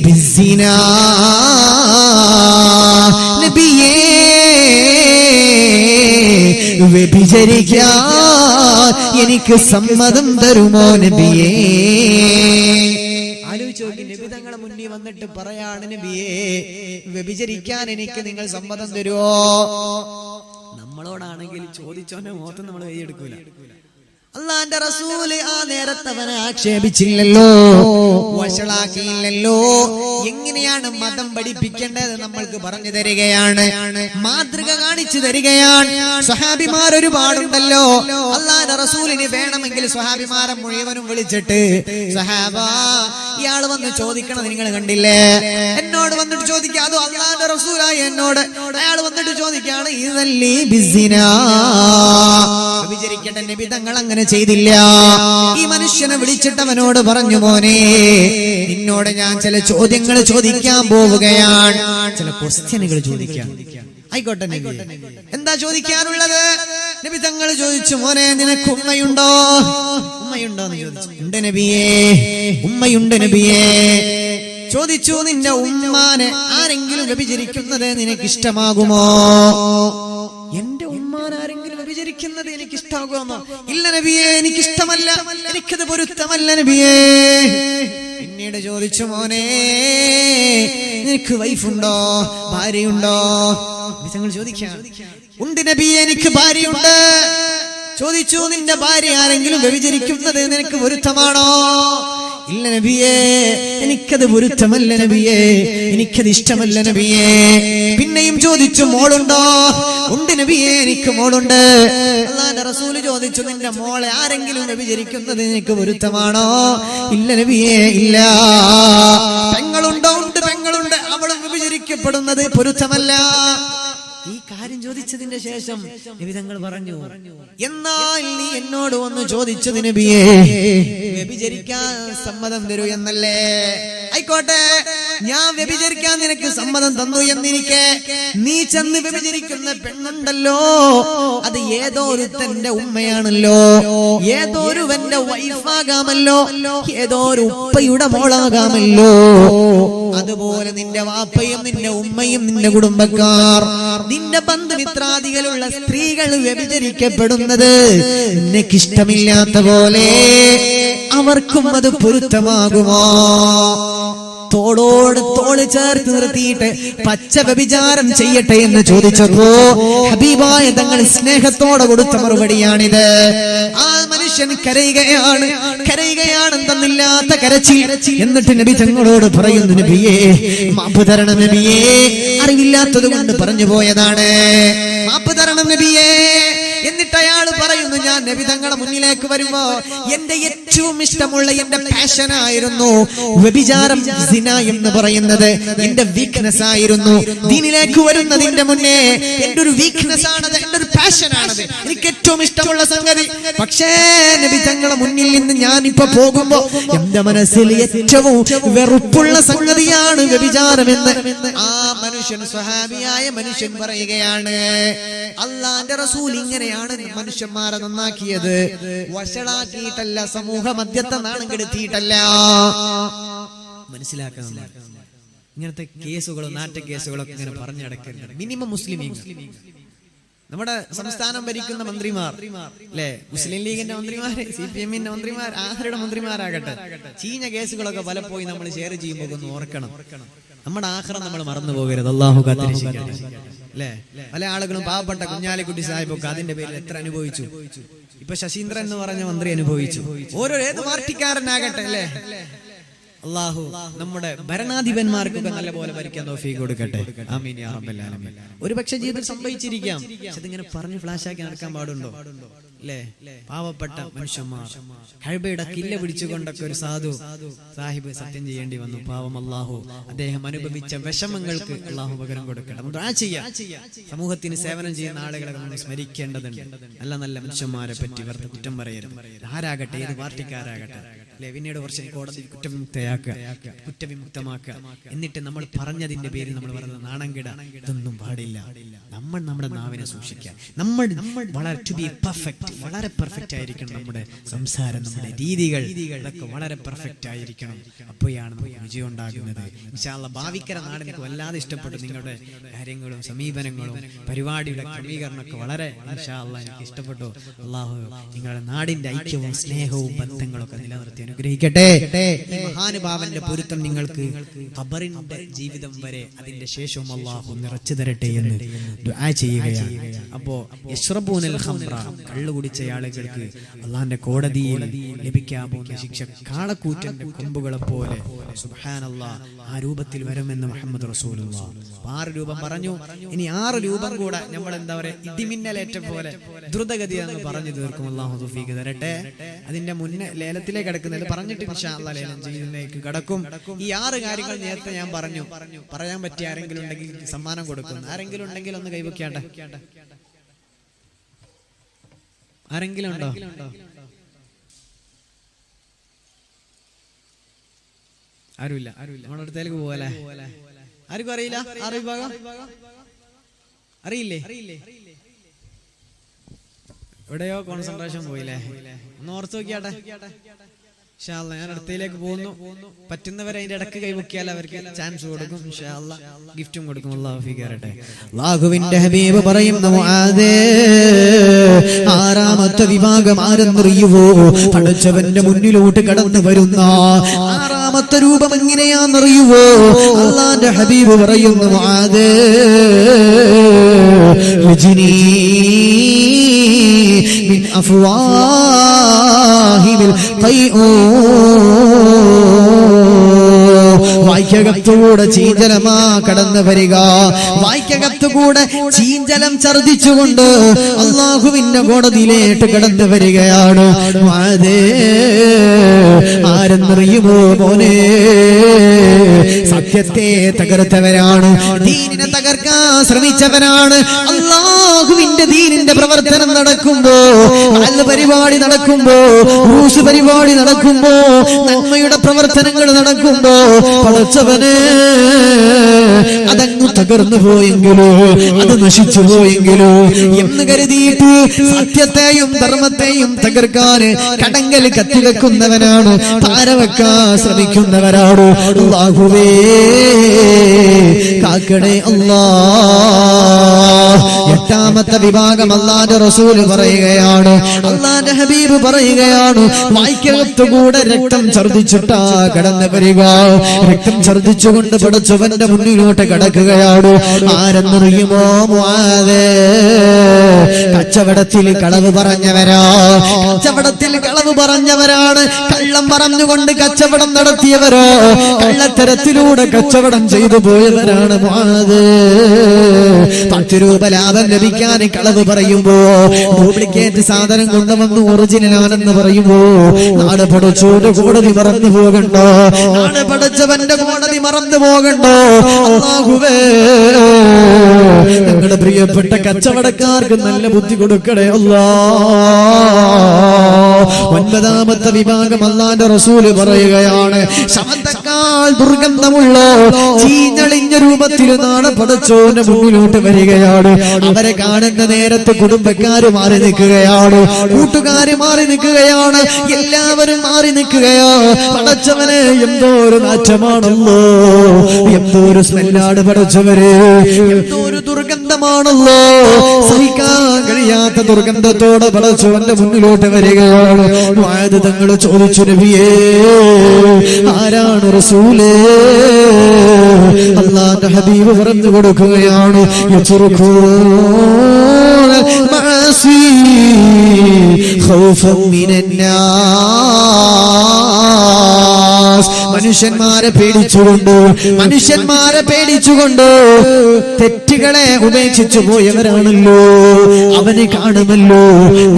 ബിസിനാ, നബിയേ വ്യഭിചരിക്കാൻ എനിക്ക് സമ്മതം തരുമോ നബിയേ? ആലോചിച്ചു, നബി തങ്ങളെ മുന്നിൽ വന്നിട്ട് പറയാണ്, നബിയേ വ്യഭിചരിക്കാൻ എനിക്ക് നിങ്ങൾ സമ്മതം തരുമോ? നമ്മളോടാണെങ്കിൽ ചോദിച്ചോന്റെ മുഖത്ത് നമ്മൾ കൈയെടുക്കൂല. അള്ളാന്റെ റസൂല് ആ നേരത്തെ അവനെ ആക്ഷേപിച്ചില്ലല്ലോ, വഷളാക്കിയില്ലല്ലോ. എങ്ങനെയാണ് മതം പഠിപ്പിക്കേണ്ടത് നമ്മൾക്ക് പറഞ്ഞു തരികയാണ്, മാതൃക കാണിച്ചു തരികയാണ്. സ്വഹാബിമാർ ഒരുപാടുണ്ടല്ലോ. അള്ളാന്റെ റസൂലിന് വേണമെങ്കിൽ സ്വഹാബിമാരെ മുഴുവനും വിളിച്ചിട്ട്, സഹാബ ഇയാള് വന്ന് ചോദിക്കണത് നിങ്ങൾ കണ്ടില്ലേ? എന്നോട് വന്നിട്ട് ചോദിക്കുക, അതോ അള്ളാന്റെ റസൂലായി എന്നോട് അയാൾ വന്നിട്ട് ചോദിക്കാണ്, ഇതല്ലീ ബിസിനാ, വിചരിക്കട്ടെ. നബി തങ്ങൾ അങ്ങനെ ചെയ്തില്ല. ഈ മനുഷ്യനെ വിളിച്ചിട്ട് അവനോട് പറഞ്ഞു, മോനെ നിന്നോട് ഞാൻ ചില ചോദ്യങ്ങൾ ചോദിക്കാൻ പോവുകയാണ്, ചില ക്വസ്റ്റ്യനുകൾ ചോദിക്കാം. ആയിക്കോട്ടെ നബി, എന്താ ചോദിക്കാനുള്ളത്? നബി തങ്ങൾ ചോദിച്ചു, മോനെ നിനക്ക് ഉമ്മയുണ്ടോ? ഉമ്മയുണ്ടോ എന്ന് ചോദിച്ചു. ഉണ്ട് നബിയേ, ഉമ്മയുണ്ട് നബിയേ. ചോദിച്ചു, നിന്റെ ഉമ്മാനെ ആരെങ്കിലും വ്യഭിചരിക്കുന്നത് നിനക്ക് ഇഷ്ടമാകുമോ? എന്റെ ഉമ്മാനാരെങ്കിലും വ്യഭിചരിക്കുന്നത് എനിക്ക് ഇഷ്ടമാകുമോ? ഇല്ല നബിയേ, എനിക്കിഷ്ടമല്ല, എനിക്കത് പൊരുത്തമല്ല നബിയേ. പിന്നീട് ചോദിച്ചു, മോനെ നിനക്ക് വൈഫുണ്ടോ, ഭാര്യയുണ്ടോ? ചോദിക്കാം. ഉണ്ട് നബിയേ, എനിക്ക് ഭാര്യയുണ്ട്. ചോദിച്ചു, നിന്റെ ഭാര്യ ആരെങ്കിലും വ്യഭിചരിക്കുന്നത് നിനക്ക് പൊരുത്തമാണോ? ഇല്ല നബിയേ, എനിക്കത് പൊരുത്തമല്ല നബിയേ, എനിക്കത് ഇഷ്ടമല്ല നബിയേ. പിന്നെയും ചോദിച്ചു, മോളുണ്ടോ? ഉണ്ട് നബിയേ, എനിക്ക് മോളുണ്ട്. അല്ലാഹുവിന്റെ റസൂൽ ചോദിച്ചു, നിന്റെ മോളെ ആരെങ്കിലും വ്യഭിചരിക്കുന്നത് നിനക്ക് പൊരുത്തമാണോ? ഇല്ല നബിയേ, ഇല്ല. പെങ്ങളുണ്ടോ? ഉണ്ട്, പെങ്ങളുണ്ട്. അവളും വ്യഭിചരിക്കപ്പെടുന്നത് പൊരുത്തമല്ല. ഈ കാര്യം ചോദിച്ചതിന്റെ ശേഷം നബി തങ്ങൾ പറഞ്ഞു, എന്നാൽ നീ എന്നോട് വന്ന് ചോദിച്ചത് നബിയേ വ്യഭിചരിക്കാൻ സമ്മതം തരൂ എന്നല്ലേ? ആയിക്കോട്ടെ, ഞാൻ വ്യഭിചരിക്കാൻ നിനക്ക് സമ്മതം തന്നു എന്നിരിക്കെ നീ ചെന്ന് വ്യഭിചരിക്കുന്ന പെണ്ണുണ്ടല്ലോ, അത് ഏതോ ഒരുത്തന്റെ ഉമ്മയാണല്ലോ, ഏതോ ഒരുവന്റെ വൈഫാകാമല്ലോ, ഏതോ ഒരു ഉപ്പയുടെ മോളാകാമല്ലോ. അതുപോലെ നിന്റെ വാപ്പയും നിന്റെ ഉമ്മയും നിന്റെ കുടുംബക്കാർ, നിന്റെ ബന്ധുമിത്രാദികളുള്ള സ്ത്രീകൾ വ്യഭിചരിക്കപ്പെടുന്നത് നിനക്കിഷ്ടമില്ലാത്ത പോലെ അവർക്കും അത് പൊരുത്തമാകുമോ? തോളോട് തോള് ചേർത്ത് നിർത്തിയിട്ട് പച്ച വ്യഭിചാരം ചെയ്യട്ടെ എന്ന് ചോദിച്ചപ്പോ ഹബീബായ തങ്ങൾ സ്നേഹത്തോടെ കൊടുത്ത മറുപടിയാണിത്. ആ മനുഷ്യൻ കരയുകയാണെന്നില്ലാത്ത കരച്ചിൽ. എന്നിട്ട് നബി തങ്ങളോട് പറയുന്നു, നബിയേ മാപ്പ് തരണം നബിയേ, അറിവില്ലാത്തത് കൊണ്ട് പറഞ്ഞു പോയതാണ്, മാപ്പ് തരണം നബിയേ. എന്നിട്ട് അയാൾ പറയുന്നു, ഞാൻ നബി തങ്ങളുടെ മുന്നിലേക്ക് വരുമ്പോ എന്റെ ഏറ്റവും ഇഷ്ടമുള്ള എന്റെ പാഷനായിരുന്നു വ്യഭിചാരം, സിന എന്ന് പറയുന്നത് എന്റെ വീക്ക്നെസ് ആയിരുന്നു. ദീനിലേക്ക് വരുന്നതിന്റെ മുന്നേ എന്റെ ഒരു വീക്ക്നെസ് ആണത്, എന്റെ ഒരു പാഷനാണത്, എനിക്ക് ഏറ്റവും ഇഷ്ടമുള്ള സംഗതി. പക്ഷേ നബി തങ്ങളുടെ മുന്നിൽ നിന്ന് ഞാനിപ്പോ പോകുമ്പോ എന്റെ മനസ്സിൽ ഏറ്റവും വെറുപ്പുള്ള സംഗതിയാണ് വ്യഭിചാരമെന്ന് ആ മനുഷ്യൻ, സ്വഹാബിയായ മനുഷ്യൻ പറയുകയാണ്. അള്ളാന്റെ റസൂൽ ഇങ്ങനെയാണ് മനുഷ്യന്മാരെ നന്നാക്കിയത്, വഷളാക്കിയിട്ടല്ല, സമൂഹ മധ്യത്തെ നാണം കെടുത്തിയിട്ടല്ല. മനസ്സിലാക്കണം. ഇങ്ങനത്തെ കേസുകളും നാട്ട കേസുകളൊക്കെ ഇങ്ങനെ പറഞ്ഞടക്കരുത്. മിനിമം മുസ്ലിമീങ്ങൾ നമ്മുടെ സംസ്ഥാനം ഭരിക്കുന്ന മന്ത്രിമാർ അല്ലെ, മുസ്ലിം ലീഗിന്റെ മന്ത്രിമാര്, CPM-ന്റെ മന്ത്രിമാർ, ആരുടെ മന്ത്രിമാരാകട്ടെ, ചീഞ്ഞ കേസുകളൊക്കെ പലപ്പോഴും നമ്മൾ ഷെയർ ചെയ്യുമ്പോൾ ഒന്ന് ഓർക്കണം, നമ്മുടെ ആഖിറ നമ്മൾ മറന്നു പോകരുത്. അള്ളാഹു കാത്തിരക്ഷിക്കട്ടെ അല്ലെ. പല ആളുകളും പാവപ്പെട്ട കുഞ്ഞാലിക്കുട്ടി സാഹിബൊക്കെ അതിന്റെ പേരിൽ എത്ര അനുഭവിച്ചു. ഇപ്പൊ ശശീന്ദ്രൻ എന്ന് പറഞ്ഞ മന്ത്രി അനുഭവിച്ചു. ഓരോ ഏത് പാർട്ടിക്കാരനാകട്ടെ അല്ലെ, അള്ളാഹു നമ്മുടെ ഭരണാധിപന്മാർക്കൊക്കെ നല്ലപോലെ ഭരിക്കാൻ തൗഫീഖ് കൊടുക്കട്ടെ. ആമീൻ യാ റബ്ബൽ ആലമീൻ. ഒരുപക്ഷെ ജീവിതത്തിൽ സംഭവിച്ചിരിക്കാം, പക്ഷെ അതിങ്ങനെ പറഞ്ഞു ഫ്ലാഷാക്കി നടക്കാൻ പാടുണ്ടോ അല്ലേ? പാവപ്പെട്ട മനുഷ്യന്മാർ കഅബയുടെ കില്ല പിടിച്ചുകൊണ്ടൊക്കെ ഒരു സാഹിബ് സത്യം ചെയ്യേണ്ടി വന്നു. പാവം അള്ളാഹു അദ്ദേഹം അനുഭവിച്ച വിഷമങ്ങൾക്ക് അള്ളാഹു പകരം കൊടുക്കണം. ദുആ ചെയ്യാം. സമൂഹത്തിന് സേവനം ചെയ്യുന്ന ആളുകളെ നമ്മൾ സ്മരിക്കേണ്ടതുണ്ട്. നല്ല നല്ല മനുഷ്യന്മാരെ പറ്റി വെറുതെ കുറ്റം പറയരുത്. ആരാകട്ടെ, ഏത് പാർട്ടിക്കാരാകട്ടെ അല്ലെ. പിന്നീട് കുറച്ച് കോടതി കുറ്റവിമുക്തമാക്കുക. എന്നിട്ട് നമ്മൾ പറഞ്ഞതിന്റെ പേരിൽ നമ്മൾ പറയുന്നത് നാണം കെട, ഇതൊന്നും പാടില്ല. നമ്മൾ നമ്മുടെ നാവിനെ സൂക്ഷിക്കുക. നമ്മൾ വളരെ ടു ബി പെർഫെക്റ്റ്, വളരെ പെർഫെക്റ്റ് ആയിരിക്കണം നമ്മുടെ സംസാരം, നമ്മുടെ രീതികൾ, ഇതൊക്കെ വളരെ പെർഫെക്റ്റ് ആയിരിക്കണം. അപ്പോഴാണ് നമുക്ക് വിജയം ഉണ്ടാകുന്നത്. ഇൻഷാ അല്ലാഹ് ഭാവിക്കര നാട് എനിക്ക് വല്ലാതെ ഇഷ്ടപ്പെട്ടു. നിങ്ങളുടെ കാര്യങ്ങളും സമീപനങ്ങളും പരിപാടിയുടെ ക്രമീകരണമൊക്കെ വളരെ ഇൻഷാ അല്ലാഹ് എനിക്ക് ഇഷ്ടപ്പെട്ടു. അള്ളാഹു നിങ്ങളുടെ നാടിന്റെ ഐക്യവും സ്നേഹവും ബന്ധങ്ങളൊക്കെ നിലനിർത്തി അനുഗ്രഹിക്കട്ടെ. ഈ മഹാനുഭാവന്റെ പൊരുത്തം നിങ്ങൾക്ക് ഖബറിന്റെ ജീവിതം വരെ അതിന്റെ ശേഷവും അള്ളാഹു നിറച്ചു തരട്ടെ എന്ന് ദുആ ചെയ്യുകയാണ്. അപ്പോ യശ്റബൂനൽ ഖംറ, കള്ളു കുടിച്ച ആളുകൾക്ക് അള്ളാഹിന്റെ കോടതിയിൽ ലഭിക്കാൻ പോകുന്ന ശിക്ഷ കാളക്കൂറ്റന്റെ കൊമ്പുകളെ പോലെ സുബ്ഹാനല്ലാഹ് ആ രൂപത്തിൽ വരുമെന്ന് മുഹമ്മദ് റസൂലുള്ളാഹ്. 6 രൂപം പറഞ്ഞു. ഇനി 6 രൂപം കൂടെ നമ്മൾ എന്താ പറയാ, ഇടിമിന്നലേറ്റ പോലെ ദ്രുതഗതിയാന്ന് പറഞ്ഞു തീർക്കും. അള്ളാഹു തൗഫീഖ് തരട്ടെ. അതിന്റെ മുന്നേ ലേലത്തിലേക്ക് കിടക്കുന്നത് പറഞ്ഞിട്ട് ഇൻഷാ അല്ലാഹ് ലേലം ചെയ്യുന്നതിലേക്ക് കടക്കും. ഈ 6 കാര്യങ്ങൾ നേരത്തെ ഞാൻ പറഞ്ഞു. പറയാൻ പറ്റിയ ആരെങ്കിലും ഉണ്ടെങ്കിൽ സമ്മാനം കൊടുക്കും. ആരെങ്കിലും ഉണ്ടെങ്കിൽ ഒന്ന് കൈവയ്ക്കാട്ടെ. ആരെങ്കിലും ഉണ്ടോ? ആരുമില്ല. നമ്മുടെ അടുത്തേക്ക് പോവല്ലേ? ആർക്കും അറിയില്ല. 6 വിഭാഗം അറിയില്ലേ? എവിടെയോ കോൺസെൻട്രേഷൻ പോയില്ലേ? ഒന്ന് ഓർത്ത് നോക്കിയാട്ടെ. ഇൻഷാ അല്ലാഹ് ഞാൻ അടുത്തേക്ക് പോകുന്നു. പറ്റുന്നവരെ അതിന്റെ ഇടക്ക് കൈവക്കിയാൽ അവർക്ക് ചാൻസ് കൊടുക്കും. ഇൻഷാ അല്ലാഹ് ഗിഫ്റ്റും കൊടുക്കും. അല്ലാഹു ഫീഖറട്ടെ. അല്ലാഹുവിന്റെ ഹബീബ് പറയുന്നു, മുആദേ 6ാമത്തെ വിഭാഗം ആരെന്നറിയുവോ? പഠിച്ചവന്റെ മുന്നിലോട്ട് കടന്നു വരുന്ന 6ാമത്തെ രൂപം എങ്ങനെയാണെന്നറിയുവോ? അല്ലാഹുവിന്റെ ഹബീബ് പറയുന്നു, മുആദേ ലിജ്നി മിൻ അഫ്വാഹിൽ ഖൈഉ, വായ്ക്കകത്തുകൂടെ ചീഞ്ചലമാ കടന്നു വരിക. വായ്ക്കകത്തുകൂടെ ചീഞ്ചലം ഛർദിച്ചുകൊണ്ട് അള്ളാഹുവിന്റെ കോടതിയിലേക്ക് കടന്നു വരികയാണ്. ആരെന്നറിയുമോ മോനെ? സത്യത്തെ തകർത്തവരാണ്, ദീനിനെ തകർക്കാൻ ശ്രമിച്ചവരാണ്. അള്ളാഹുവിന്റെ ദീനിന്റെ പ്രവർത്തനം നടക്കുമ്പോ, പരിപാടി നടക്കുമ്പോ, റൂസ് പരിപാടി നടക്കുമ്പോ, നന്മയുടെ പ്രവർത്തനങ്ങൾ നടക്കുമ്പോ പടച്ചവനെ അതങ്ങ് തകർന്നു പോയെങ്കിലോ, അത് നശിച്ചു പോയെങ്കിലോ എന്ന് കരുതിയിട്ട് സത്യത്തെയും ധർമ്മത്തെയും തകർക്കാൻ കടങ്കൽ കത്തിവെക്കുന്നവനാണ്, പാരവെക്കാൻ ശ്രമിക്കുന്നവരാണ്. അല്ലാഹുവേ കാക്കണേ അല്ലാഹ്. 8ാമത്തെ വിഭാഗം അല്ലാഹുവിന്റെ റസൂൽ പറയുകയാണ്, അല്ലാഹുവിന്റെ ഹബീബ് പറയുകയാണ്, വായ്ക്കകത്തുകൂടെ രക്തം ഛർദിച്ചിട്ടാ കടന്നു വരിക. രക്തം ഛർദിച്ചുകൊണ്ട് പടച്ചവന്റെ മുന്നിലോട്ട് കടക്കുകയാണ്. ആരെന്നറിയുമോ? മുആദേ കച്ചവടത്തിൽ കളവ് പറഞ്ഞവരാ. കച്ചവടത്തിൽ കളവ് പറഞ്ഞവരാണ്. കള്ളം പറഞ്ഞുകൊണ്ട് കച്ചവടം നടത്തിയവരോ, കള്ളത്തരത്തിലൂടെ കച്ചവടം ചെയ്തു പോയവരാണ്. മുആദേ 10 രൂപ ലാഭം ലഭിക്കാൻ കളവ് പറയുമ്പോ, ഡ്യൂപ്ലിക്കേറ്റ് സാധനം കൊണ്ടുവന്ന് ഒറിജിനലാണെന്ന് പറയുമ്പോ, നാട് പടച്ചോന്റെ കോടതി മറന്നു പോകണ്ടോ? നാട് പടച്ചവന്റെ കോടതി മറന്നു പോകണ്ടോ? അല്ലാഹുവേ ഞങ്ങളുടെ പ്രിയപ്പെട്ട കച്ചവടക്കാർക്ക് നല്ല ബുദ്ധി കൊടുക്കണേ അല്ലാഹ്. 9ാമത്തെ വിഭാഗം അല്ലാഹുവിന്റെ റസൂല് പറയുകയാണ്, ശബ്ദക്കാൽ ദുർഗന്ധമുള്ള ചീഞ്ഞളിഞ്ഞ രൂപത്തിൽ നാട് പടച്ചോന്റെ മുന്നിലോട്ട് വരികയാണ്. അവരെ കാണുന്ന നേരത്ത് കുടുംബക്കാര് മാറി നിൽക്കുകയാണ്, കൂട്ടുകാര് മാറി നിൽക്കുകയാണ്, എല്ലാവരും മാറി നിൽക്കുകയാ. പടച്ചവനെ എന്തോ ഒരു നാറ്റമാണല്ലോ, എന്തോ ഒരു സ്മെല്ലാണ് പടച്ചവരെ, എന്തോ ഒരു ദുർഗന്ധ ദുർഗന്ധമാണല്ലോ, സഹിക്കാൻ കഴിയാത്ത ദുർഗന്ധത്തോടെ പടച്ചവന്റെ മുന്നിലോട്ട് വരികയാണ്. മുആദ് തങ്ങൾ ചോദിച്ചു, നബിയേ ആരാണ് റസൂലേ? അല്ലാഹുവിന്റെ ഹബീബ് പറഞ്ഞു കൊടുക്കുകയാണ്, മഅസി ഖൗഫൻ മിനന്നാസ്. മനുഷ്യന്മാരെ പേടിച്ചുകൊണ്ട് തെറ്റുകളെ ഉപേക്ഷിച്ചു പോയവരാണല്ലോ. അവന് കാണുമല്ലോ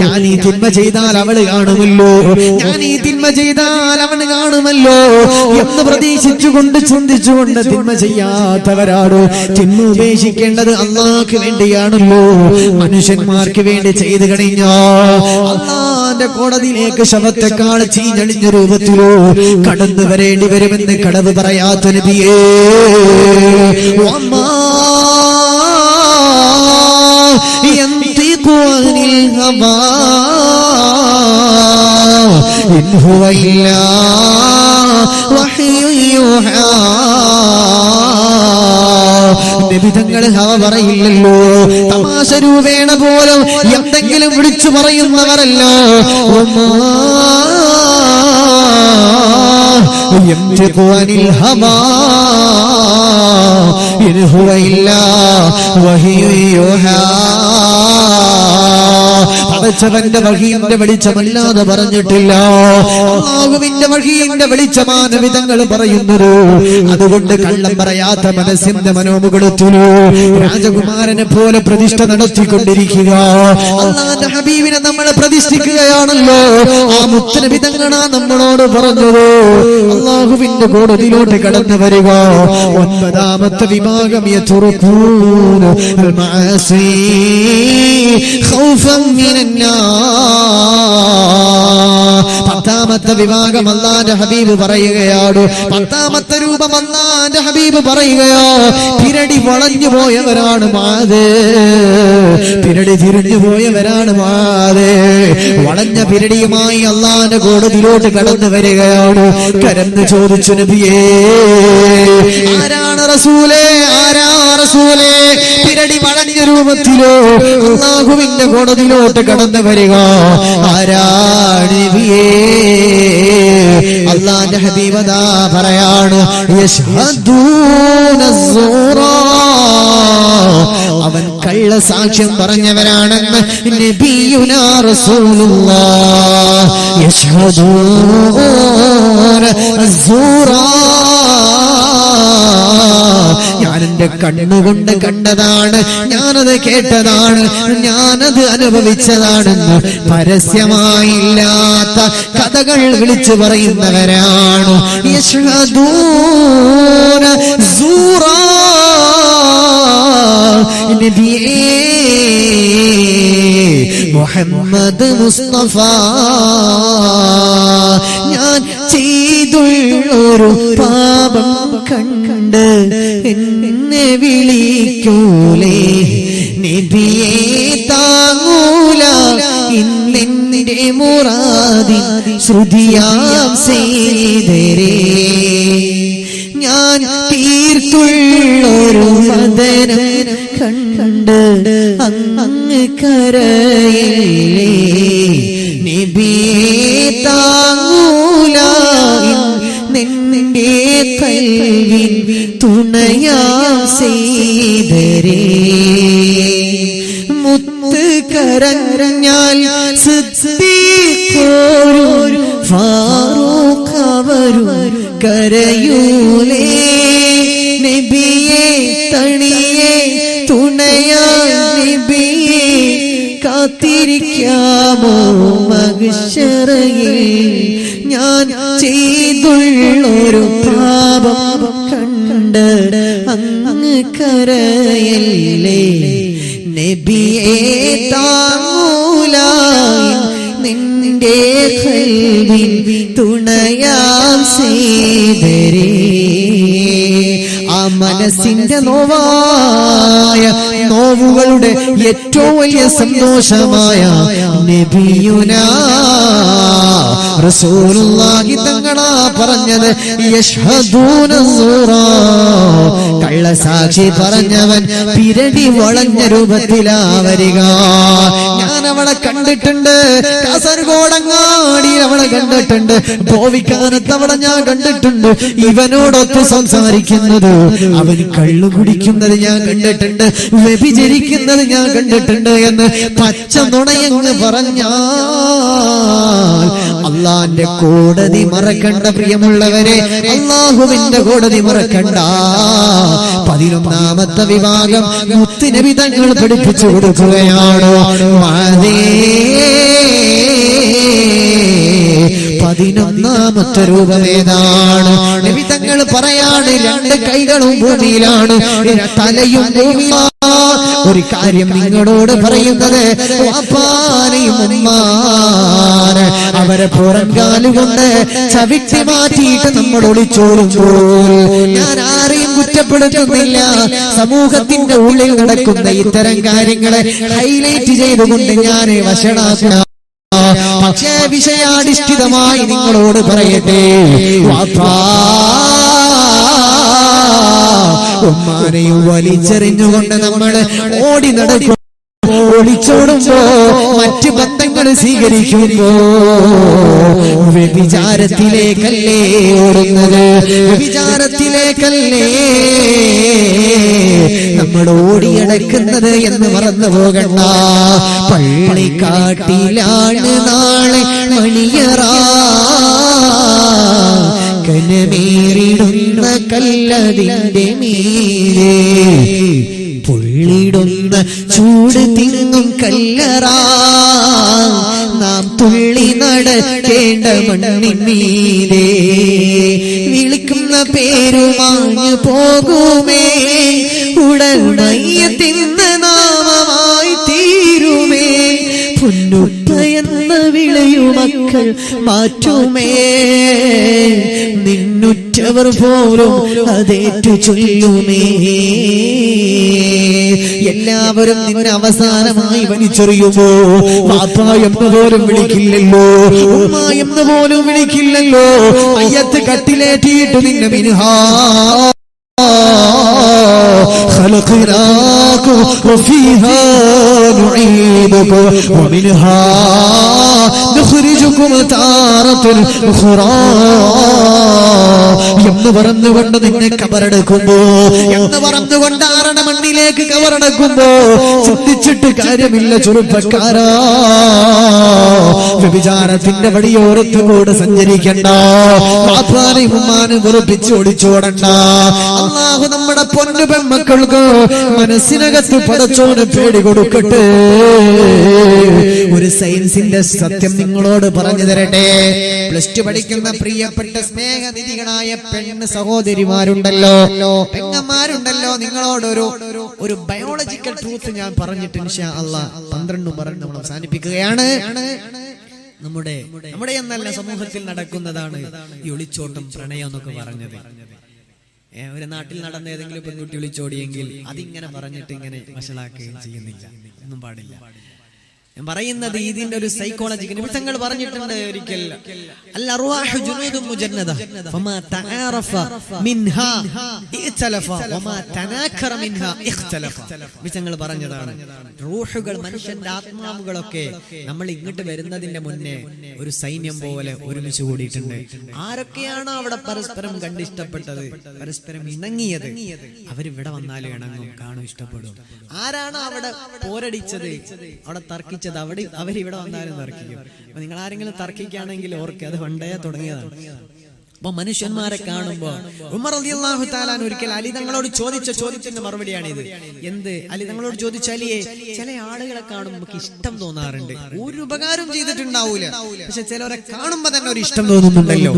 ഞാൻ ഈ തിന്മ ചെയ്താൽ അവള് കാണുമല്ലോ, ഞാൻ ഈ തിന്മ ചെയ്താൽ അവന് കാണുമല്ലോ എന്ന് പ്രതീക്ഷിച്ചുകൊണ്ട് ചിന്തിച്ചുകൊണ്ട് തിന്മ ചെയ്യാത്തവരാണ്. തിന്മ ഉപേക്ഷിക്കേണ്ടത് അല്ലാഹുവിന് വേണ്ടിയാണല്ലോ. മനുഷ്യന്മാർക്ക് വേണ്ടി ചെയ്തു കഴിഞ്ഞാൽ അല്ലാഹുവിന്റെ കോടതിയിലേക്ക് ശവത്തെക്കാൾ ചീഞ്ഞളിഞ്ഞ രൂപത്തിലോ കടന്നു വരേണ്ടി വരുമെന്ന് കടവ് പറയാത്ത നബിയേ, യന്തിഖു അനിൽ ഹവാ ഇൻ ഹുവ ഇല്ലാ വഹ്യു യുഹാ. നബി തങ്ങൾ ഹവ പറയില്ലല്ലോ, തമാശ രൂപേണ പോലും എന്തെങ്കിലും വിളിച്ചു പറയുന്നവരല്ല. യംതിഖു അനിൽ ഹവാ ഇൻ ഹുവ ഇല്ലാ വഹ്യു യുഹാ. പടച്ചവന്റെ വഹീന്റെ വെളിച്ചമല്ലാതെ പറഞ്ഞിട്ടില്ല. അല്ലാഹുവിന്റെ വഹീന്റെ വെളിച്ചമാണ് നബി തങ്ങൾ പറയുന്നത്. അതുകൊണ്ട് കള്ളം പറയാത്ത മനസ്സിന്റെ മനോമുഖത്തിലോ രാജകുമാരനെ പോലെ പ്രതിഷ്ഠ നടത്തിക്കൊണ്ടിരിക്കുക. അല്ലാഹുവിന്റെ ഹബീബിനെ നമ്മൾ പ്രതിഷ്ഠിക്കുകയാണല്ലോ. ആ മുത്തനബി തങ്ങളാ നമ്മളോട് പറഞ്ഞത്, അല്ലാഹുവിന്റെ കോടതിയിലോട്ട് കടന്നു വരിക. 9ാമത്തെ വിഭാഗം യതുറുകൂന അൽ മഅസി ഖൗഫൻ മിനന്നാസ്. 10ാമത്തെ വിഭാഗം അല്ലാഹുവിന്റെ ഹബീബ് പറയുകയാണ്, 10ാമത്തെ രൂപം അല്ലാഹുവിന്റെ ഹബീബ് പറയുകയോ, പിരടി വളഞ്ഞു പോയവരാണ് മുആദ്, പിരടി തിരിഞ്ഞു പോയവരാണ് മുആദ്. വളഞ്ഞ പിരടിയുമായി അല്ലാഹുവിന്റെ കോടതിയിലോട്ട് കടന്നു വരികയാണ്. കരന്ന് ചോദിച്ചു, നബിയേ ആരാണ് റസൂലേ, ആരാ റസൂലേ? പിരടി വളഞ്ഞ രൂപത്തിലോ അല്ലാഹുവിന്റെ കോടതിയിലോട്ട് കടന്നു വരിക ആരാണ് നബിയേ? അല്ലാഹുവിന്റെ ഹബീബ് ദാ പറയാണ്, യശ്ഹദൂന അസ്സൂറാ. അവൻ കള്ള സാക്ഷ്യം പറഞ്ഞവരാണെന്ന് നബിയുനാ റസൂലുള്ളാഹ്. യശ്ഹദൂന അസ്സൂറാ. ഞാൻ എന്റെ കണ്ണുകൊണ്ട് കണ്ടതാണ്, ഞാനത് കേട്ടതാണ്, ഞാനത് അനുഭവിച്ചതാണെന്ന് പരസ്യമായില്ലാത്ത കഥകൾ വിളിച്ചു പറയുന്നവരാണ്. യശ്ഹദൂന സൂറാ. നബിയേ മുഹമ്മദ് മുസ്തഫ, ഞാൻ ചെയ്തുള്ളൊരു പാപം കണ്ട് എന്നെ വിളിക്കൂലേ? നബിയെ താങ്ങൂല ഇന്നെന്റെ മുറാദി ശ്രുതിയാം ചെയ്തരേ. ഞാൻ തീർത്തുള്ളൊരു മദനം കണ്ട് അങ്ങ് കരയില്ലേ? നബിയെ താങ്ങൂല നിന്റെ കൽവിൻ തുണയാം ചെയ്തരേ. മുത്ത് കരഞ്ഞാൽ സിദ്ദീഖോരും ഫാറൂഖ് അവരും കരയൂലേ? നബിയെ തണിയെ തുണയാൽ നബിയെ കാത്തിരിക്കാമോ മഹ്ശറയിൽ? ഞാൻ ചെയ്തുള്ളൊരു പാപം കണ്ട് അങ്ങ് കരയല്ലേ? നബിയെ താങ്ങൂല നിന്റെ ഖൽബിൻ തുണയാം ചെയ്തരേ. ആ മനസ്സിന്റെ നോവായ നോവുകളുടെ ഏറ്റവും വലിയ സന്തോഷമായ നബിയുനാ റസൂലുള്ളാഹി തങ്ങളാ പറഞ്ഞത് യശ്ഹദൂന സൂറാ, കള്ളസാക്ഷി പറഞ്ഞവൻ പിരടി വളഞ്ഞ രൂപത്തിലാ വരിക. ഞാൻ അവളെ കണ്ടിട്ടുണ്ട്, കാസർഗോഡങ്ങാടി അവളെ കണ്ടിട്ടുണ്ട്, കോവിക്കാനത്ത് അവളെ ഞാൻ കണ്ടിട്ടുണ്ട്. ഇവനോടൊത്ത് സംസാരിക്കുന്നത്, അവൻ കള്ളു കുടിക്കുന്നത് ഞാൻ കണ്ടിട്ടുണ്ട്, വ്യഭിചരിക്കുന്നത് ഞാൻ കണ്ടിട്ടുണ്ട് എന്ന് പച്ച നുണയെന്ന് പറഞ്ഞാൽ അള്ളാന്റെ കോടതി മറക്കണ്ട പ്രിയമുള്ളവരെ, അള്ളാഹുവിന്റെ കോടതി മറക്കണ്ട. 11ാമത്തെ വിഭാഗം മുത്തുനബി തങ്ങൾ പഠിപ്പിച്ചു കൊടുക്കുകയാണ്. 11ാമത്തെ രൂപം ഏതാണ്? നബി തങ്ങൾ പറയാണ്, 2 കൈകളും ഭൂമിയിലാണ്, തലയും ഭൂമിയിലാണ്. ഒരു കാര്യം നിങ്ങളോട് പറയുന്നത്, വാപ്പാനെയും ഉമ്മാനെ അവരെ പുറംകാലുകൊണ്ട് ചവിട്ടി മാറ്റിയിട്ട് നമ്മൾ ഒളിച്ചോടുമ്പോൾ ഞാൻ ആരെയും കുറ്റപ്പെടുത്തുന്നില്ല. സമൂഹത്തിന്റെ ഉള്ളിൽ നടക്കുന്ന ഇത്തരം കാര്യങ്ങളെ ഹൈലൈറ്റ് ചെയ്തുകൊണ്ട് ഞാൻ വഷളാക്കണം. പക്ഷേ വിഷയാധിഷ്ഠിതമായി നിങ്ങളോട് പറയട്ടെ, വാപ്പാ ഉമ്മാനെയും വലിച്ചെറിഞ്ഞുകൊണ്ട് നമ്മൾ ഓടി നടക്കും, ഒളിച്ചോടുമ്പോ മറ്റ് ബന്ധങ്ങൾ സ്വീകരിക്കുമ്പോ വ്യഭിചാരത്തിലേക്കല്ലേ ഓടുന്നത്? വ്യഭിചാരത്തിലേക്കല്ലേ നമ്മൾ ഓടിയടക്കുന്നത് എന്ന് മറന്നു പോകണ്ട. പള്ളിക്കാട്ടിലാണ് നാളെ മണിയറ, കനമേറിടുന്ന കല്ലതിന്റെ മീതെ പൊള്ളിടുന്ന ചൂട് തിങ്ങും കല്ലറ, നാം തുള്ളി നടക്കേണ്ട മണ്ണിൻ മീതെ വിളിക്കുന്ന പേരുമാഞ്ഞു പോകുമേ, ഉടൽ മയ്യത്തിന്ന് നാമമായി തീരുമേ, പൊന്നുപ്പ എന്ന വിളയുമക്കൾ മാറ്റുമേ, നിന്നുറ്റവർ പോലും അതേറ്റു ചൊല്ലുമേ. എല്ലാവരും നിന്നെ അവസാനമായി വലിച്ചെറിയുമോ? വാപ്പ എന്ന് പോലും വിളിക്കില്ലല്ലോ, ഉമ്മ എന്ന് പോലും വിളിക്കില്ലല്ലോ. മയ്യത്ത് കട്ടിലേറ്റിയിട്ട് നിന്നെ മിൻഹാ خلقناكم وفيها نعيدكم ومنها نخرجكم تارة أخرى എന്ന് പറഞ്ഞുകൊണ്ട് നിന്നെ കബറടക്കുമ്പോ, എന്ന് പറഞ്ഞുകൊണ്ട് ആറണ മണ്ണിലേക്ക് കബറടക്കുമ്പോ ചിന്തിച്ചിട്ട് കാര്യമില്ല ചെറുപ്പക്കാരാ. വ്യഭിചാരത്തിന്റെ വഴിയോരത്തുകൂടെ സഞ്ചരിക്കണ്ട, വാപ്പാനെയും ഉമ്മാനെയും വെറുപ്പിച്ച് ഒളിച്ചോടണ്ട. അല്ലാഹു നമ്മുടെ പൊന്നു പെൺമക്കൾക്ക് മനസ്സിനകത്ത് പടച്ചോന് പേടി കൊടുക്കട്ടെ. ഒരു സയൻസിന്റെ സത്യം നിങ്ങളോട് പറഞ്ഞു തരട്ടെ. +2 പഠിക്കുന്ന പ്രിയപ്പെട്ട സ്നേഹനിധികളായ പെണ്ണ് സഹോദരിമാരുണ്ടല്ലോ, പെങ്ങന്മാരുണ്ടല്ലോ, നിങ്ങളോടൊരു ബയോളജിക്കൽ ട്രൂത്ത് ഞാൻ പറഞ്ഞിട്ട് ഇൻഷാ അല്ലാഹ് 12 പറഞ്ഞ് നമ്മൾ അവസാനിപ്പിക്കുകയാണ്. നമ്മുടെ എന്നല്ല സമൂഹത്തിൽ നടക്കുന്നതാണ് ഈ ഒളിച്ചോട്ടം, പ്രണയം എന്നൊക്കെ പറഞ്ഞത്. ഒരു നാട്ടിൽ നടന്ന ഏതെങ്കിലും പെൺകുട്ടി ഒളിച്ചോടിയെങ്കിൽ അതിങ്ങനെ പറഞ്ഞിട്ട് ഇങ്ങനെ വഷളാക്കുകയും ചെയ്യുന്നില്ല, ഒന്നും പാടില്ല. ഞാൻ പറയുന്നത് ഇതിന്റെ ഒരു സൈക്കോളജിക്കൽ നിമിഷങ്ങൾ പറഞ്ഞിട്ടുണ്ട് ഒരിക്കൽ. അൽ അർവാഹു ജുനൂദും മുജന്നദ ഫമാ തആറഫ മിൻഹാ ഇഖ്തലഫ വമാ തനാക്കറ മിൻഹാ ഇഖ്തലഫ. നിമിഷങ്ങൾ പറഞ്ഞതാണ്, റൂഹുകൾ, മനുഷ്യന്റെ ആത്മാവുകളൊക്കെ നമ്മൾ ഇങ്ങോട്ട് വരുന്നതിന്റെ മുന്നേ ഒരു സൈന്യം പോലെ ഒരുമിച്ച് കൂടിയിട്ടുണ്ട്. ആരൊക്കെയാണോ അവിടെ പരസ്പരം കണ്ടിഷ്ടപ്പെട്ടത്, പരസ്പരം ഇണങ്ങിയത്, അവരിവിടെ വന്നാലും ഇണങ്ങും, കാണും, ഇഷ്ടപ്പെടും. ആരാണോ അവിടെ പോരടിച്ചത്, അവിടെ തർക്കിച്ചത്, അവരിവിടെ വന്നാലും തർക്കിക്കും. അപ്പൊ നിങ്ങൾ ആരെങ്കിലും തർക്കിക്കുകയാണെങ്കിൽ ഓർക്കുക, അത് പണ്ടേ തുടങ്ങിയതാണ്. അപ്പൊ മനുഷ്യന്മാരെ കാണുമ്പോ ഉമർ റളിയല്ലാഹു തആല ഒരിക്കൽ അലി തങ്ങളോട് ചോദിച്ച ചോദ്യത്തിന്റെ മറുപടിയാണ് ഇത്. എന്ത്? അലി തങ്ങളോട് ചോദിച്ച, അലിയെ, ചില ആളുകളെ കാണുമ്പോൾ നമുക്ക് ഇഷ്ടം തോന്നാറുണ്ട്, ഒരു ഉപകാരം ചെയ്തിട്ടുണ്ടാവൂല, പക്ഷെ ചിലവരെ കാണുമ്പോ തന്നെ ഒരു ഇഷ്ടം തോന്നുന്നുണ്ടല്ലോ.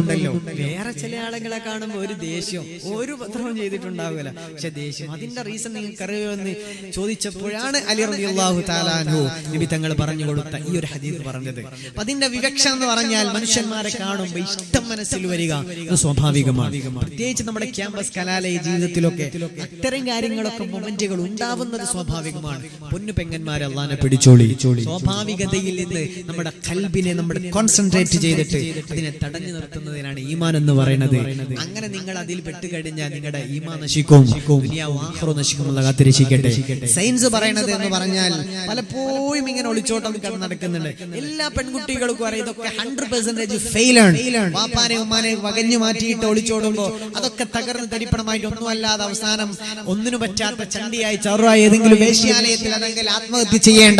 വേറെ ചില ആളുകളെ കാണുമ്പോ ഒരു ദേഷ്യം, ഒരു ഉപദ്രവം ചെയ്തിട്ടുണ്ടാവൂല, പക്ഷെ ദേഷ്യം, അതിന്റെ റീസൺ നിങ്ങൾക്ക് അറിയുമെന്ന് ചോദിച്ചപ്പോഴാണ് അലി റളിയല്ലാഹു തആല അൻഹു നബി തങ്ങൾ പറഞ്ഞു കൊടുത്ത ഈ ഒരു ഹദീസ് പറഞ്ഞത്. അപ്പൊ അതിന്റെ വിവക്ഷ എന്ന് പറഞ്ഞാൽ, മനുഷ്യന്മാരെ കാണുമ്പോ ഇഷ്ടം മനസ്സിൽ വരിക, അത് സ്വാഭാവികമാണ്. പ്രത്യേകിച്ച് നമ്മുടെ ക്യാമ്പസ് കലാലയ ജീവിതത്തിലൊക്കെ അത്തരം കാര്യങ്ങളൊക്കെ മൊമെന്റുകൾ ഉണ്ടാവുന്നത് സ്വാഭാവികമാണ്. പൊന്നു പെങ്ങന്മാരെ അള്ളാനെ പിടിച്ചോളി. സ്വാഭാവികതയിൽ നിന്ന് നമ്മുടെ ഖൽബിനെ നമ്മൾ കോൺസെൻട്രേറ്റ് ചെയ്തിട്ട് അതിനെ തടഞ്ഞു നിർത്തുന്നതിനാണ് ഈമാൻ എന്ന് പറയുന്നത്. അങ്ങനെ നിങ്ങൾ അതിൽ പെട്ടുകഴിഞ്ഞാൽ നിങ്ങളുടെ ഈമാൻ നശിക്കും, ദുനിയാവും ആഖിറവും നശിക്കും. കാത്തിരക്ഷിക്കട്ടെ. സയൻസ് പറയണത് എന്ന് പറഞ്ഞാൽ പലപ്പോഴും ഇങ്ങനെ ഒളിച്ചോട്ടം നടക്കുന്നുണ്ട്. എല്ലാ പെൺകുട്ടികൾക്കും അറിയാം ഇതൊക്കെ 100% ഫെയിലാണ്. വാപ്പാനെ ഉമ്മാനെ വകഞ്ഞു മാറ്റിയിട്ട് ഒളിച്ചോടുമ്പോ അതൊക്കെ തകർന്ന് തരിപ്പണമായിട്ട് ഒന്നുമല്ലാതെ അവസാനം ഒന്നിനു പറ്റാത്ത ചണ്ടിയായി ചറുവായി ഏതെങ്കിലും വേശ്യാലയത്തിൽ അല്ലെങ്കിൽ ആത്മഹത്യ ചെയ്യേണ്ട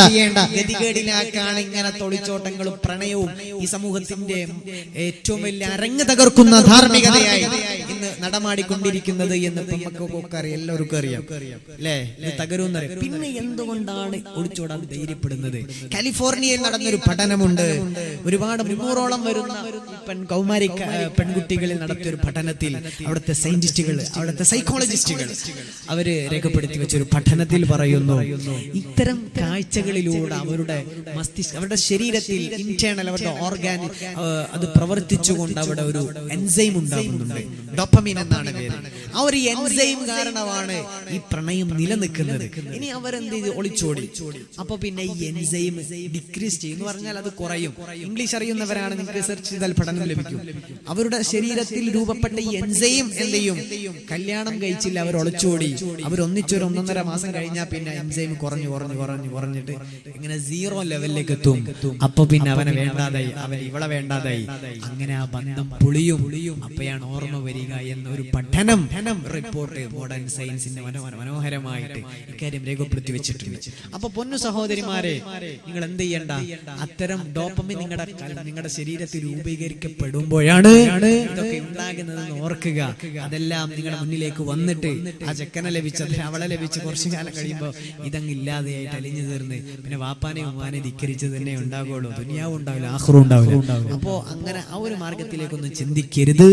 ഗതികേടിലാക്കാണ് ഇങ്ങനത്തെ ഒളിച്ചോട്ടങ്ങളും പ്രണയവും ഈ സമൂഹത്തിന്റെ ഏറ്റവും വലിയ അരങ്ങ് തകർക്കുന്ന ധാർമ്മികതയായി ഇന്ന് നടമാടിക്കൊണ്ടിരിക്കുന്നത് എന്ന് നമുക്കൊക്കെ അറിയാം, എല്ലാവർക്കും അറിയാം അല്ലേ? ഇത് തകരുന്നറിയാം. പിന്നെ എന്തുകൊണ്ടാണ് ഒളിച്ചോടാൻ ധൈര്യപ്പെടുന്നത്? കാലിഫോർണിയയിൽ നടന്നൊരു പഠനമുണ്ട്. ഒരുപാട് 300ഓളം വരുന്ന കൗമാരി പെൺകുട്ടികളിൽ നടത്തിയ ഒരു പഠനത്തിൽ അവിടുത്തെ സയന്റിസ്റ്റുകൾ, അവിടുത്തെ സൈക്കോളജിസ്റ്റുകൾ അവര് രേഖപ്പെടുത്തി വെച്ചൊരു പഠനത്തിൽ പറയുന്നു, ഇത്തരം കാഴ്ചകളിലൂടെ അവരുടെ മസ്തിഷ്ക, അവരുടെ ശരീരത്തിൽ ഇന്റേണൽ അവരുടെ ഓർഗാൻ അത് പ്രവർത്തിച്ചുകൊണ്ട് അവിടെ ഒരു എൻസൈം ഉണ്ടാകുന്നുണ്ട്. ഡോപ്പമീൻ എന്നാണ് പേര്. ആ ഒരു എൻസൈം കാരണമാണ് ഈ പ്രണയം നിലനിൽക്കുന്നത്. ഇനി അവരെന്ത് ചെയ്ത് ഒളിച്ചോടി. അപ്പൊ പിന്നെ ഈ എൻസൈം ഡിക്രീസ് ചെയ്യും എന്ന് പറഞ്ഞാൽ അത് കുറയും. ഇംഗ്ലീഷ് അറിയുന്നവരാണ്, നിങ്ങൾക്ക് സെർച്ച് ചെയ്താൽ പഠനം ലഭിക്കും. അവരുടെ ശരീരത്തിൽ രൂപപ്പെട്ട ഈ എൻസൈം എന്ത് ചെയ്യും? കല്യാണം കഴിച്ചില്ല, അവർ ഒളിച്ചോടി. അവർ ഒന്നിച്ചൊരു 1.5 മാസം കഴിഞ്ഞാൽ പിന്നെ എൻസൈം കുറഞ്ഞിട്ട് ഇങ്ങനെ 0 ലെവലിലേക്ക് എത്തും. അപ്പൊ പിന്നെ അവനെ വേണ്ടാതായി, അവൻ ഇവളെ വേണ്ടാതായി. അങ്ങനെ ആ ബന്ധം പുളിയും. അപ്പോഴാണ് ഓർമ്മ വരിക എന്നൊരു പഠനം റിപ്പോർട്ട് മോഡേൺ സയൻസിന്റെ മനോഹരമായിട്ട് ഇക്കാര്യം രേഖപ്പെടുത്തി വെച്ചിട്ടുണ്ട്. അപ്പൊ പൊന്നു സഹോദരിമാരെ, നിങ്ങൾ എന്ത് ചെയ്യണ്ട, അത്തരം ഡോപ്പമിൻ നിങ്ങളുടെ ശരീരത്തിൽ രൂപീകരിക്കപ്പെടുമ്പോഴാണ് ഇതൊക്കെ ഉണ്ടാകുന്നതെന്ന് ഓർക്കുക. അതെല്ലാം നിങ്ങളുടെ മുന്നിലേക്ക് വന്നിട്ട് ആ ചെക്കനെ ലഭിച്ച് അവളെ ലഭിച്ച് കുറച്ചു കാലം കഴിയുമ്പോൾ ഇതങ്ങ് ഇല്ലാതെയായിട്ട് അലിഞ്ഞു തീർന്ന് പിന്നെ വാപ്പാനെ ഉമ്മാനെ ധിക്കരിച്ച് തന്നെ ഉണ്ടാകുള്ളൂ. ദുനിയാവും ഉണ്ടാവില്ല, ആഖിറവും ഉണ്ടാവില്ല. അപ്പോ അങ്ങനെ ആ ഒരു മാർഗത്തിലേക്കൊന്നും ചിന്തിക്കരുത്.